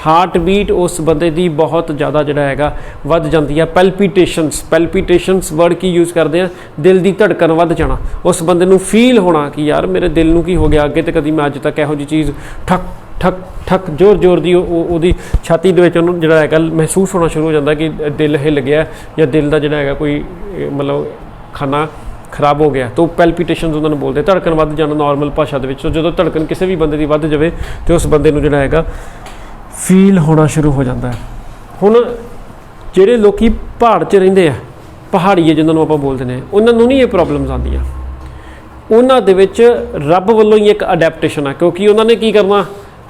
हार्ट बीट उस बंदे की बहुत ज़्यादा जोड़ा है वध जाती है। पैल्पीटेशनस वर्ड की यूज़ करते हैं, दिल की धड़कन वध जाना, उस बंदे नूं फील होना कि यार मेरे दिल नूं की हो गया, अगे तो कभी मैं अज तक इहो जी चीज़ ठक ठक ठक जोर जोर की वो छाती दे विच उहनूं जिहड़ा है महसूस होना शुरू हो जाता कि दिल हिल गया, या दिल का जिहड़ा है कोई मतलब खाना खराब हो गया। तो पैल्पीटेशनस उन्होंने बोलते, धड़कन वध जाना नॉर्मल भाषा दे विच। जो धड़कन किसी भी बंदे की वध जाए तो उस बंदे नूं जिहड़ा है फील होना शुरू हो जाता है। हुण जिहड़े लोग पहाड़ च रहिंदे आ, पहाड़ीए जिन्होंने आप बोलते हैं, उन्होंने नहीं ये प्रॉब्लम्स आदियाँ, उन्हां दे विच रब वालों ही एक अडैप्टेशन है। क्योंकि उन्होंने की करना,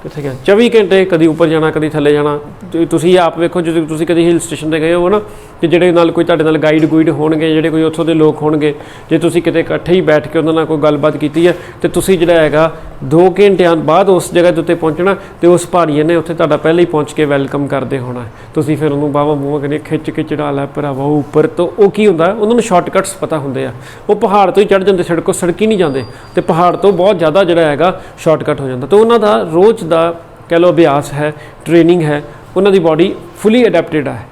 कितने गया 24 घंटे कभी ऊपर जाना, कभी थले जाना। तुसीं आप वेखो, जो तुसीं कभी हिल स्टेशन पर गए हो ना, ਕਿ ਜਿਹੜੇ ਨਾਲ ਕੋਈ ਤੁਹਾਡੇ ਨਾਲ ਗਾਈਡ ਗੁਈਡ ਹੋਣਗੇ, ਜਿਹੜੇ ਕੋਈ ਉੱਥੋਂ ਦੇ ਲੋਕ ਹੋਣਗੇ, ਜੇ ਤੁਸੀਂ ਕਿਤੇ ਇਕੱਠੇ ਹੀ ਬੈਠ ਕੇ ਉਹਨਾਂ ਨਾਲ ਕੋਈ ਗੱਲਬਾਤ ਕੀਤੀ ਹੈ ਤੇ ਤੁਸੀਂ ਜਿਹੜਾ ਹੈਗਾ 2 ਘੰਟਿਆਂ ਬਾਅਦ ਉਸ ਜਗ੍ਹਾ ਦੇ ਉੱਤੇ ਪਹੁੰਚਣਾ ਤੇ ਉਸ ਪਹਾੜੀਏ ਨੇ ਉੱਥੇ ਤੁਹਾਡਾ ਪਹਿਲਾਂ ਹੀ ਪਹੁੰਚ ਕੇ ਵੈਲਕਮ ਕਰਦੇ ਹੋਣਾ। ਤੁਸੀਂ ਫਿਰ ਉਹਨੂੰ ਬਾਹਾਂ ਬੂਹਾਂ ਕਹਿੰਦੇ ਖਿੱਚ ਕੇ ਚੜਾ ਲੈ ਭਰਾਵਾ ਉੱਪਰ। ਤੋਂ ਉਹ ਕੀ ਹੁੰਦਾ, ਉਹਨਾਂ ਨੂੰ ਸ਼ਾਰਟਕਟਸ ਪਤਾ ਹੁੰਦੇ ਆ, ਉਹ ਪਹਾੜ ਤੋਂ ਹੀ ਚੜ੍ਹ ਜਾਂਦੇ, ਸੜਕ ਹੀ ਨਹੀਂ ਜਾਂਦੇ ਤੇ ਪਹਾੜ ਤੋਂ ਬਹੁਤ ਜ਼ਿਆਦਾ ਜਿਹੜਾ ਹੈਗਾ ਸ਼ਾਰਟਕਟ ਹੋ ਜਾਂਦਾ। ਤਾਂ ਉਹਨਾਂ ਦਾ ਰੋਜ਼ ਦਾ ਕਹਿ ਲਓ ਅਭਿਆਸ ਹੈ, ਟ੍ਰੇਨਿੰਗ ਹੈ, ਉਹਨਾਂ ਦੀ ਬਾਡੀ ਫੁੱਲੀ ਅਡੈਪਟਡ ਹੈ।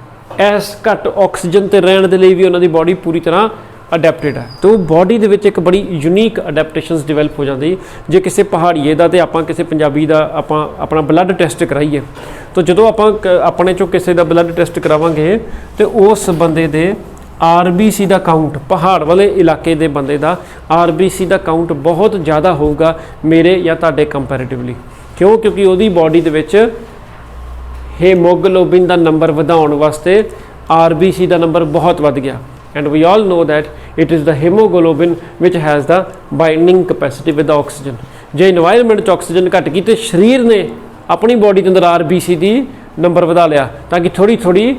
ਇਸ ਘੱਟ ਆਕਸੀਜਨ 'ਤੇ ਰਹਿਣ ਦੇ ਲਈ ਵੀ ਉਹਨਾਂ ਦੀ ਬਾਡੀ ਪੂਰੀ ਤਰ੍ਹਾਂ ਅਡੈਪਟਡ ਹੈ। ਤਾਂ ਉਹ ਬਾਡੀ ਦੇ ਵਿੱਚ ਇੱਕ ਬੜੀ ਯੂਨੀਕ ਅਡੈਪਟੇਸ਼ਨਸ ਡਿਵੈਲਪ ਹੋ ਜਾਂਦੀ। ਜੇ ਕਿਸੇ ਪਹਾੜੀਏ ਦਾ ਤੇ ਆਪਾਂ ਕਿਸੇ ਪੰਜਾਬੀ ਦਾ ਆਪਾਂ ਆਪਣਾ ਬਲੱਡ ਟੈਸਟ ਕਰਾਈਏ, ਤਾਂ ਜਦੋਂ ਆਪਾਂ ਆਪਣੇ 'ਚੋਂ ਕਿਸੇ ਦਾ ਬਲੱਡ ਟੈਸਟ ਕਰਾਵਾਂਗੇ ਤੇ ਉਸ ਬੰਦੇ ਦੇ RBC ਦਾ ਕਾਊਂਟ, ਪਹਾੜ ਵਾਲੇ ਇਲਾਕੇ ਦੇ ਬੰਦੇ ਦਾ RBC ਦਾ ਕਾਊਂਟ ਬਹੁਤ ਜ਼ਿਆਦਾ ਹੋਊਗਾ ਮੇਰੇ ਜਾਂ ਤੁਹਾਡੇ ਕੰਪੈਰੀਟਿਵਲੀ। ਕਿਉਂ? ਕਿਉਂਕਿ ਉਹਦੀ ਬਾਡੀ ਦੇ ਵਿੱਚ ਹੀਮੋਗਲੋਬਿਨ ਦਾ ਨੰਬਰ ਵਧਾਉਣ ਵਾਸਤੇ RBC ਦਾ ਨੰਬਰ ਬਹੁਤ ਵੱਧ ਗਿਆ। And we all know that it is the haemoglobin which has the binding capacity with oxygen. ਜੇ ਇਨਵਾਇਰਨਮੈਂਟ 'ਚ ਆਕਸੀਜਨ ਘਟ ਗਈ ਤੇ ਸਰੀਰ ਨੇ ਆਪਣੀ ਬਾਡੀ ਦੇ ਅੰਦਰ RBC ਦੀ ਨੰਬਰ ਵਧਾ ਲਿਆ ਤਾਂ ਕਿ ਥੋੜੀ ਥੋੜੀ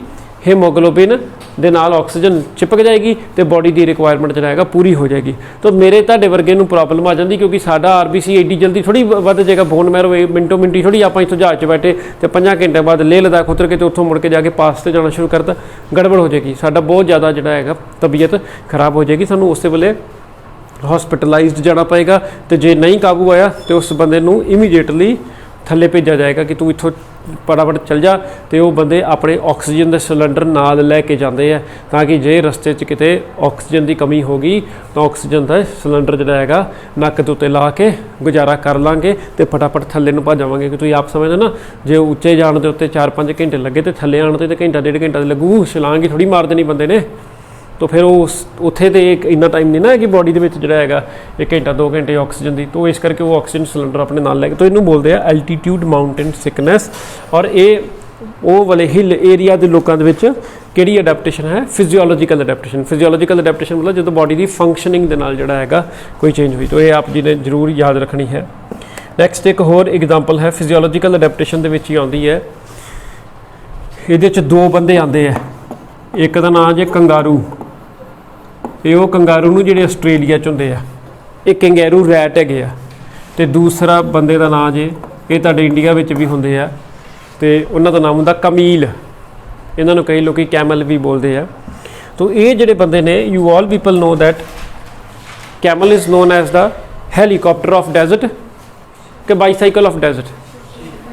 ਹੀਮੋਗਲੋਬਿਨ ਦੇ ਨਾਲ ਆਕਸੀਜਨ ਚਿਪਕ ਜਾਏਗੀ ਤੇ ਬਾਡੀ ਦੀ ਰਿਕੁਆਇਰਮੈਂਟ ਜਿਹੜਾ ਹੈਗਾ ਪੂਰੀ ਹੋ ਜਾਏਗੀ। ਤਾਂ ਮੇਰੇ ਤੁਹਾਡੇ ਵਰਗੇ ਨੂੰ ਪ੍ਰੋਬਲਮ ਆ ਜਾਂਦੀ ਕਿਉਂਕਿ ਸਾਡਾ RBC ਏਡੀ ਜਲਦੀ ਥੋੜੀ ਵੱਧ ਜਾਏਗਾ। ਬੋਨ ਮੈਰੋ ਮਿੰਟੋ ਮਿੰਟੀ ਥੋੜੀ ਆਪਾਂ ਇੱਥੋਂ ਜਹਾਜ਼ 'ਚ ਬੈਠੇ ਤੇ 5 ਘੰਟੇ ਬਾਅਦ ਲੇਹ ਲਦਾਖ ਉਤਰ ਕੇ ਤੇ ਉੱਥੋਂ ਮੁੜ ਕੇ ਜਾ ਕੇ ਪਾਸ ਤੇ ਜਾਣਾ ਸ਼ੁਰੂ ਕਰਤਾ, ਗੜਬੜ ਹੋ ਜਾਏਗੀ। ਸਾਡਾ ਬਹੁਤ ਜ਼ਿਆਦਾ ਜਿਹੜਾ ਹੈਗਾ ਤਬੀਅਤ ਖਰਾਬ ਹੋ ਜਾਏਗੀ। ਸਾਨੂੰ ਉਸੇ ਵੇਲੇ ਹਸਪੀਟਲਾਈਜ਼ਡ ਜਾਣਾ ਪਏਗਾ ਤੇ ਜੇ ਨਹੀਂ ਕਾਬੂ ਆਇਆ ਤੇ ਉਸ ਬੰਦੇ ਨੂੰ ਇਮੀਡੀਏਟਲੀ ਥੱਲੇ ਭੇਜਿਆ ਜਾਏਗਾ ਕਿ ਤੂੰ ਇੱਥੋਂ ਫਟਾਫਟ ਚੱਲ ਜਾ। ਤੇ ਉਹ ਬੰਦੇ ਆਪਣੇ ਆਕਸੀਜਨ ਦੇ ਸਿਲੰਡਰ ਨਾਲ ਲੈ ਕੇ ਜਾਂਦੇ ਆ ਤਾਂ ਕਿ ਜੇ ਰਸਤੇ 'ਚ ਕਿਤੇ ਆਕਸੀਜਨ ਦੀ ਕਮੀ ਹੋ ਗਈ ਤਾਂ ਆਕਸੀਜਨ ਦਾ ਸਿਲੰਡਰ ਜਿਹੜਾ ਹੈਗਾ ਨੱਕ ਦੇ ਉੱਤੇ ਲਾ ਕੇ ਗੁਜ਼ਾਰਾ ਕਰ ਲਾਂਗੇ ਤੇ ਫਟਾਫਟ ਥੱਲੇ ਨੂੰ ਭੱਜ ਜਾਵਾਂਗੇ। ਕਿ ਤੁਸੀਂ ਆਪ ਸਮਝਦੇ ਨਾ, ਜੇ ਉੱਚੇ ਜਾਣ ਦੇ ਉੱਤੇ 4-5 ਘੰਟੇ ਲੱਗੇ ਤੇ ਥੱਲੇ ਆਉਣ 'ਤੇ ਤਾਂ ਘੰਟਾ 1.5 ਘੰਟਾ ਲੱਗੂ। ਛਲਾਂਗ ਹੀ ਥੋੜੀ ਮਾਰ ਦੇਣੀ ਬੰਦੇ ਨੇ। ਤਾਂ ਫਿਰ ਉਸ ਉੱਥੇ ਤਾਂ ਇੱਕ ਇੰਨਾ ਟਾਈਮ ਨਹੀਂ ਨਾ ਕਿ ਬਾਡੀ ਦੇ ਵਿੱਚ ਜਿਹੜਾ ਹੈਗਾ 1 ਘੰਟਾ 2 ਘੰਟੇ ਆਕਸੀਜਨ ਦੀ। ਤਾਂ ਇਸ ਕਰਕੇ ਉਹ ਆਕਸੀਜਨ ਸਿਲੰਡਰ ਆਪਣੇ ਨਾਲ ਲੈ ਕੇ, ਤਾਂ ਇਹਨੂੰ ਬੋਲਦੇ ਆ ਐਲਟੀਟਿਊਡ ਮਾਊਂਟੇਨ ਸਿਕਨੈਸ। ਔਰ ਇਹ ਉਹ ਵਾਲੇ ਹਿੱਲ ਏਰੀਆ ਦੇ ਲੋਕਾਂ ਦੇ ਵਿੱਚ ਕਿਹੜੀ ਅਡੈਪਟੇਸ਼ਨ ਹੈ? Physiological adaptation. ਫਿਜ਼ੀਓਲੋਜੀਕਲ ਅਡੈਪਟੇਸ਼ਨ ਮਤਲਬ ਜਦੋਂ ਬਾਡੀ ਦੀ ਫੰਕਸ਼ਨਿੰਗ ਦੇ ਨਾਲ ਜਿਹੜਾ ਹੈਗਾ ਕੋਈ ਚੇਂਜ ਹੋਈ। ਤਾਂ ਇਹ ਆਪ ਜੀ ਨੇ ਜ਼ਰੂਰ ਯਾਦ ਰੱਖਣੀ ਹੈ। ਨੈਕਸਟ ਇੱਕ ਹੋਰ ਐਗਜ਼ਾਮਪਲ ਹੈ ਫਿਜ਼ੀਓਲੋਜੀਕਲ ਅਡੈਪਟੇਸ਼ਨ ਦੇ ਵਿੱਚ ਹੀ ਆਉਂਦੀ ਹੈ। ਇਹਦੇ 'ਚ 2 ਬੰਦੇ ਆਉਂਦੇ ਆ। ਇੱਕ ਦਾ ਨਾਂ ਜੇ ਕੰਗਾਰੂ। ਇਹ ਉਹ ਕੰਗਾਰੂ ਨੂੰ ਜਿਹੜੇ ਆਸਟ੍ਰੇਲੀਆ 'ਚ ਹੁੰਦੇ ਆ, ਇਹ ਕੰਗੈਰੂ ਰੈਟ ਹੈਗੇ ਆ। ਤੇ ਦੂਸਰਾ ਬੰਦੇ ਦਾ ਨਾਂ ਜੇ ਇਹ ਤੁਹਾਡੇ ਇੰਡੀਆ ਵਿੱਚ ਵੀ ਹੁੰਦੇ ਆ ਤੇ ਉਹਨਾਂ ਦਾ ਨਾਮ ਹੁੰਦਾ ਕਮੀਲ। ਇਹਨਾਂ ਨੂੰ ਕਈ ਲੋਕੀ ਕੈਮਲ ਵੀ ਬੋਲਦੇ ਆ। ਤਾਂ ਇਹ ਜਿਹੜੇ ਬੰਦੇ ਨੇ, you all people know that camel is known as the helicopter of desert ਕਿ bicycle of desert,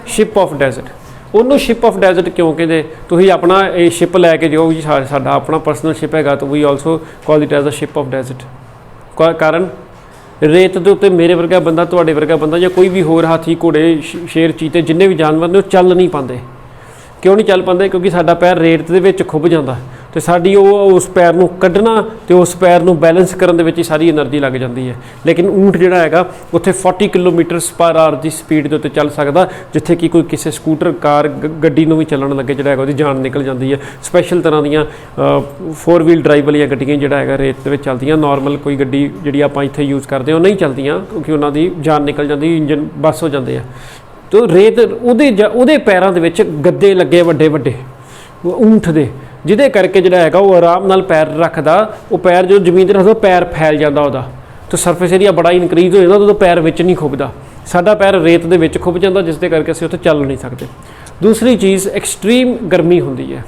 ship of desert. ਉਹਨੂੰ ਸ਼ਿਪ ਆਫ ਡੈਜ਼ਰਟ ਕਿਉਂ ਕਹਿੰਦੇ? ਤੁਸੀਂ ਆਪਣਾ ਇਹ ਸ਼ਿਪ ਲੈ ਕੇ ਜਾਓ ਜੀ, ਸਾਡਾ ਆਪਣਾ ਪਰਸਨਲ ਸ਼ਿਪ ਹੈਗਾ, ਤਾਂ ਵੀ also call it as a ship of desert. ਕਾਰਨ ਰੇਤ ਦੇ ਉੱਤੇ ਮੇਰੇ ਵਰਗਾ ਬੰਦਾ, ਤੁਹਾਡੇ ਵਰਗਾ ਬੰਦਾ ਜਾਂ ਕੋਈ ਵੀ ਹੋਰ ਹਾਥੀ, ਘੋੜੇ, ਸ਼ੇਰ, ਚੀਤੇ ਜਿੰਨੇ ਵੀ ਜਾਨਵਰ ਨੇ ਉਹ ਚੱਲ ਨਹੀਂ ਪਾਉਂਦੇ। ਕਿਉਂ ਨਹੀਂ ਚੱਲ ਪਾਉਂਦੇ? ਕਿਉਂਕਿ ਸਾਡਾ ਪੈਰ ਰੇਤ ਦੇ ਵਿੱਚ ਖੁੱਭ ਜਾਂਦਾ ਤੇ ਸਾਡੀ ਉਹ ਉਸ ਪੈਰ ਨੂੰ ਕੱਢਣਾ ਤੇ ਉਸ ਪੈਰ ਨੂੰ ਬੈਲੈਂਸ ਕਰਨ ਦੇ ਵਿੱਚ ਹੀ ਸਾਰੀ એનર્ਜੀ ਲੱਗ ਜਾਂਦੀ ਹੈ। ਲੇਕਿਨ ਊਂਠ ਜਿਹੜਾ ਹੈਗਾ ਉੱਥੇ 40 ਕਿਲੋਮੀਟਰ/ਆਵਰ ਦੀ ਸਪੀਡ ਦੇ ਉੱਤੇ ਚੱਲ ਸਕਦਾ, ਜਿੱਥੇ ਕਿ ਕੋਈ ਕਿਸੇ ਸਕੂਟਰ, ਕਾਰ, ਗੱਡੀ ਨੂੰ ਵੀ ਚੱਲਣ ਲੱਗੇ ਜਿਹੜਾ ਹੈਗਾ ਉਹਦੀ ਜਾਨ ਨਿਕਲ ਜਾਂਦੀ ਹੈ। ਸਪੈਸ਼ਲ ਤਰ੍ਹਾਂ ਦੀਆਂ 4 ਵੀਲ ਡਰਾਈਵ ਵਾਲੀਆਂ ਗੱਡੀਆਂ ਜਿਹੜਾ ਹੈਗਾ ਰੇਤ ਦੇ ਵਿੱਚ ਚੱਲਦੀਆਂ। ਨਾਰਮਲ ਕੋਈ ਗੱਡੀ ਜਿਹੜੀ ਆਪਾਂ ਇੱਥੇ ਯੂਜ਼ ਕਰਦੇ ਉਹ ਨਹੀਂ ਚੱਲਦੀਆਂ ਕਿਉਂਕਿ ਉਹਨਾਂ ਦੀ ਜਾਨ ਨਿਕਲ ਜਾਂਦੀ, ਇੰਜਨ ਬੱਸ ਹੋ ਜਾਂਦੇ ਆ। ਤੋ ਰੇਤ ਉਹਦੇ ਪੈਰਾਂ ਦੇ ਵਿੱਚ ਗੱਦੇ ਲੱਗੇ ਵੱਡੇ ਵੱਡੇ ਊਂਠ ਦੇ, ਜਿਹਦੇ ਕਰਕੇ ਜਿਹੜਾ ਹੈਗਾ ਉਹ ਆਰਾਮ ਨਾਲ ਪੈਰ ਰੱਖਦਾ। ਉਹ ਪੈਰ ਜਦੋਂ ਜ਼ਮੀਨ 'ਤੇ ਰੱਖਦਾ ਪੈਰ ਫੈਲ ਜਾਂਦਾ ਉਹਦਾ, ਤਾਂ ਸਰਫੇਸ ਏਰੀਆ ਬੜਾ ਇਨਕਰੀਜ਼ ਹੋ ਜਾਂਦਾ, ਉਦੋਂ ਪੈਰ ਵਿੱਚ ਨਹੀਂ ਖੁੱਬਦਾ। ਸਾਡਾ ਪੈਰ ਰੇਤ ਦੇ ਵਿੱਚ ਖੁੱਬ ਜਾਂਦਾ, ਜਿਸ ਦੇ ਕਰਕੇ ਅਸੀਂ ਉੱਥੇ ਚੱਲ ਨਹੀਂ ਸਕਦੇ। ਦੂਸਰੀ ਚੀਜ਼, ਐਕਸਟ੍ਰੀਮ ਗਰਮੀ ਹੁੰਦੀ ਹੈ,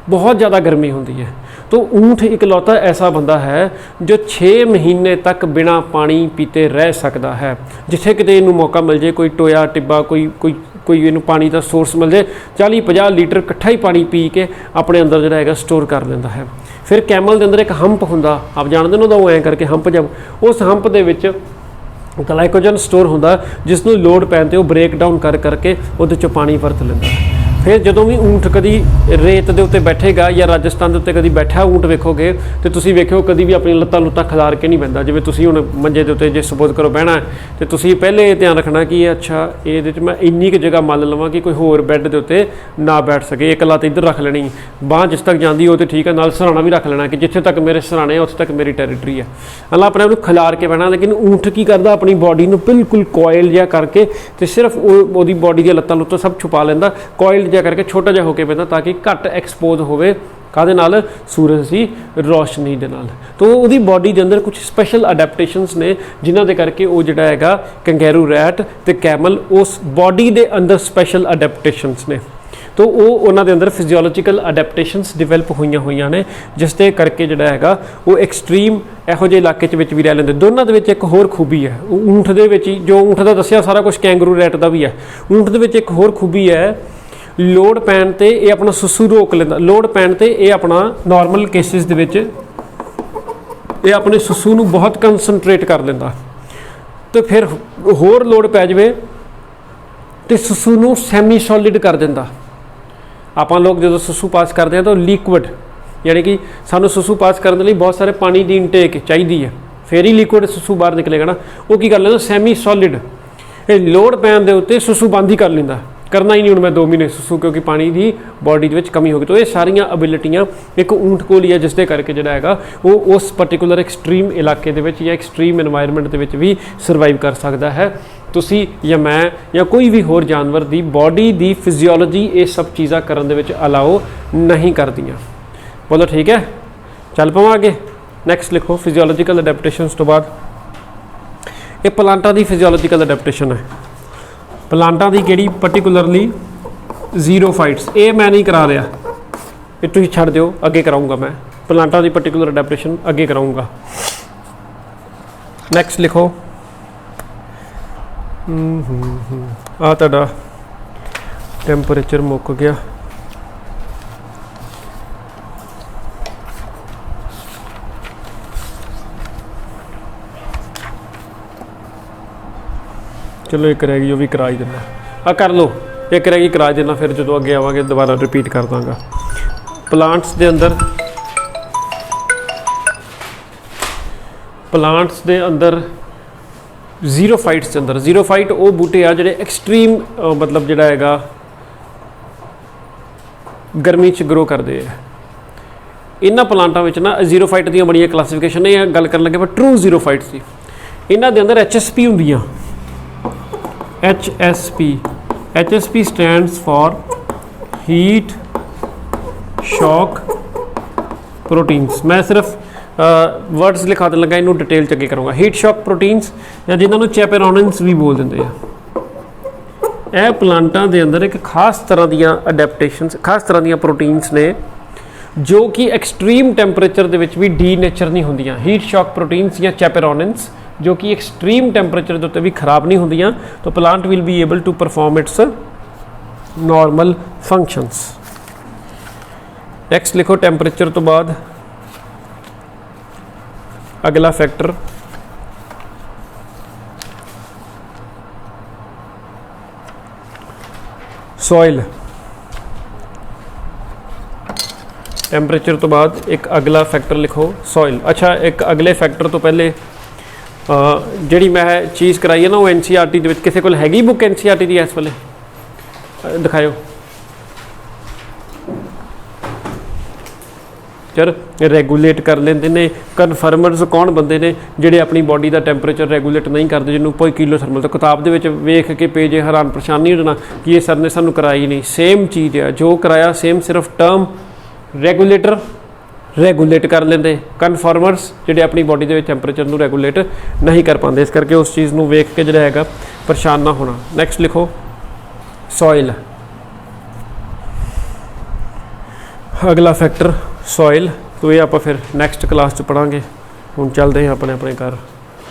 बहुत ज़्यादा गर्मी होती है। तो ऊँट इकलौता ऐसा बंदा है जो 6 महीने तक बिना पानी पीते रह सकता है। जिथे किते इनू मौका मिल जाए, कोई टोया टिब्बा, कोई इनू पानी का सोर्स मिल जाए, 40-50 लीटर इकट्ठा ही पानी पी के अपने अंदर जिहड़ा हैगा स्टोर कर लेंदा है। फिर कैमल के अंदर एक हंप हुंदा, आप जानते हो ना, वो ऐ करके हंप, जब उस हंप दे विच ग्लाइकोजन स्टोर होंदा, जिसनूं लोड पैण ते वो ब्रेक डाउन कर करके उहदे चों पानी वरत लैंदा है। फिर जदों भी ऊँट कदी रेत के उत्ते बैठेगा या राजस्थान के उत्ते कदी बैठा ऊँट वेखोगे तो तुसीं वेखिओ कदी भी अपनी लत्तां लुत्तां खिलार के नहीं बहिंदा। जिवें तुसीं हुण मंजे के उत्ते जे सपोज करो बहना है तो तुसीं पहले ध्यान रखना कि अच्छा ये मैं इन्नी क जगह मान लवां कि कोई होर बैड के उत्ते ना बैठ सके। एक लत्त इधर रख लेनी, बांह जिस तक जाती हो तो ठीक है, नाल सराहना भी रख लेना कि जिथे तक मेरे सराहने उत्थे तक मेरी टैरीटरी है। अल्लाह अपने आप नूं खिलार के बहना। लेकिन ऊँट की करदा, अपनी बॉडी नूं बिल्कुल कॉयल जिहा करके तो सिर्फ वो बॉडी दी लत्तां लुत्तां सब छुपा लैंदा, कॉयल जिहा करके छोटा जिहा होके पैंदा ताकि घट एक्सपोज होवे ਕਾਹਦੇ ਨਾਲ? ਸੂਰਜ ਦੀ ਰੋਸ਼ਨੀ ਦੇ ਨਾਲ। तो ਉਹਦੀ ਬੋਡੀ ਦੇ ਅੰਦਰ ਕੁਝ ਸਪੈਸ਼ਲ ਅਡੈਪਟੇਸ਼ਨਸ ਨੇ ਜਿਨ੍ਹਾਂ ਦੇ ਕਰਕੇ ਉਹ ਜਿਹੜਾ ਹੈਗਾ ਕੰਗੈਰੂ ਰੈਟ ਤੇ ਕੈਮਲ ਉਸ ਬੋਡੀ ਦੇ ਅੰਦਰ ਸਪੈਸ਼ਲ ਅਡੈਪਟੇਸ਼ਨਸ ਨੇ। तो वो उन्होंने अंदर फिजियोलॉजिकल अडैप्टेशनस डिवेलप हुई ने जिस दे करके जिहड़ा हैगा वो एक्सट्रीम इहो ਜਿਹੇ इलाके भी रह लेंदे। दोनों के एक होर खूबी है ऊँट दे विच जो ऊँट का दस्सिया सारा कुछ कैंगरू रैट का भी है। ऊँट दे विच एक होर खूबी है लोड पैन ते ये अपना सुसू रोक लेंदा। लोड पैन ते ये अपना नॉर्मल केसिस दे विच ये अपने सुसू नूं बहुत कंसनट्रेट कर लेंदा तो फिर होर लोड पै जावे तो सुसू नूं सैमी सॉलिड कर दिंदा। ਆਪਾਂ लोग जो सुसू पास करते हैं तो लिक्विड यानी कि सानू सुसू पास करने लिए बहुत सारे पानी की इनटेक चाहिए है फिर ही लिक्विड सुसू बाहर निकलेगा ना। वो की कर लेंदा सैमी सॉलिड ये लोड पैन के उत्ते सुसू बंद ही कर लेंदा। करना ही नहीं हूँ मैं 2 महीने सुसू क्योंकि पानी की बॉडी में कमी होगी। तो ये सारिया अबिलिटियाँ एक ऊँट को ही है जिसके करके जोड़ा है वो उस पर्टिकुलर एक्सट्रीम इलाके या एक्सट्रीम एनवायरनमेंट के भी सर्वाइव कर सकता है। तुसी या मैं या कोई भी होर जानवर की बॉडी की फिजियोलॉजी ये सब चीज़ां करन दे विच अलाउ नहीं करदियां। बोलो ठीक है। चल पावां आगे। नैक्सट लिखो फिजियोलॉजिकल अडैप्टेशनस तो बाद ये प्लांटां की फिजियोलॉजिकल अडैप्टेशन है। प्लांटां की किहड़ी पर्टिकुलरली जीरोफाइट्स ये मैं नहीं करा रहा ये तुसीं छड्ड दिओ अगे कराऊँगा मैं। प्लांटां की पर्टिकुलर अडैप्टेशन अगे कराऊँगा। नैक्सट लिखो आ तुहाडा टैंपरेचर मुक गया। चलो एक रहेगी वो भी करा ही देना। आ कर लो एक रहेगी करा देना फिर जो अगे आवांगे दोबारा रिपीट कर दांगा। प्लांट्स दे अंदर जीरोफाइट्स के अंदर जीरोफाइट वो बूटे आ जिहड़े एक्सट्रीम मतलब जिहड़ा हैगा गर्मी च ग्रो करते हैं। इन्हां प्लांटां विच ना जीरोफाइट दी बड़ियां क्लासीफिकेशन ने गल करन लगे पर ट्रू जीरोफाइट्स की इन्हां दे अंदर HSP हुंदियां। HSP stands for heat shock proteins. मैं सिर्फ वर्ड्स लिखा देन लगा इनू डिटेल च अगे करूँगा। हीट शॉक प्रोटीन्स या जिन्होंने चैपेरोनिन्स भी बोल देंगे हैं। यह प्लांटां दे अंदर एक खास तरह दियां अडैप्टेशनस खास तरह दियां प्रोटीन्स ने जो कि एक्सट्रीम टैंपरेचर दे विच भी डी नेचर नहीं होंदियां। हीट शॉक प्रोटीन्स या चैपेरोनिन्स जो कि एक्सट्रीम टैंपरेचर के उत्ते भी खराब नहीं होंदियां तो plant will be able to perform its normal functions. Next लिखो टैंपरेचर तो बाद अगला फैक्टर सॉइल। टैंपरेचर तो बाद एक अगला फैक्टर लिखो सॉइल। अच्छा एक अगले फैक्टर तो पहले जी मैं चीज़ कराई है ना वो NCERT के किसी को हैगी बुक NCERT की इस वेले दिखाओ। चल रेगूलेट कर लेंदे ने कन्फर्मर्स कौन बंदे ने जिहड़े अपनी बॉडी का टैंपरेचर रेगूलेट नहीं करते जिन्होंने कोई किलो थर्मल तो किताब दे विच वेख के पेज हैरान परेशान नहीं होना कि ये सर ने सानू कराई नहीं। सेम चीज़ है जो कराया सेम सिर्फ टर्म रेगूलेटर रेगूलेट कर लेंदे। कन्फर्मर्स जिहड़े अपनी बॉडी के टैंपरेचर नू रेगूलेट नहीं कर पाते इस करके उस चीज़ नू वेख के जिहड़ा हैगा परेशान ना होना। नैक्सट लिखो सॉइल। अगला फैक्टर सॉइल तो ये आप फिर नैक्सट क्लास च पढ़ांगे। हुण चलते हैं अपने अपने घर।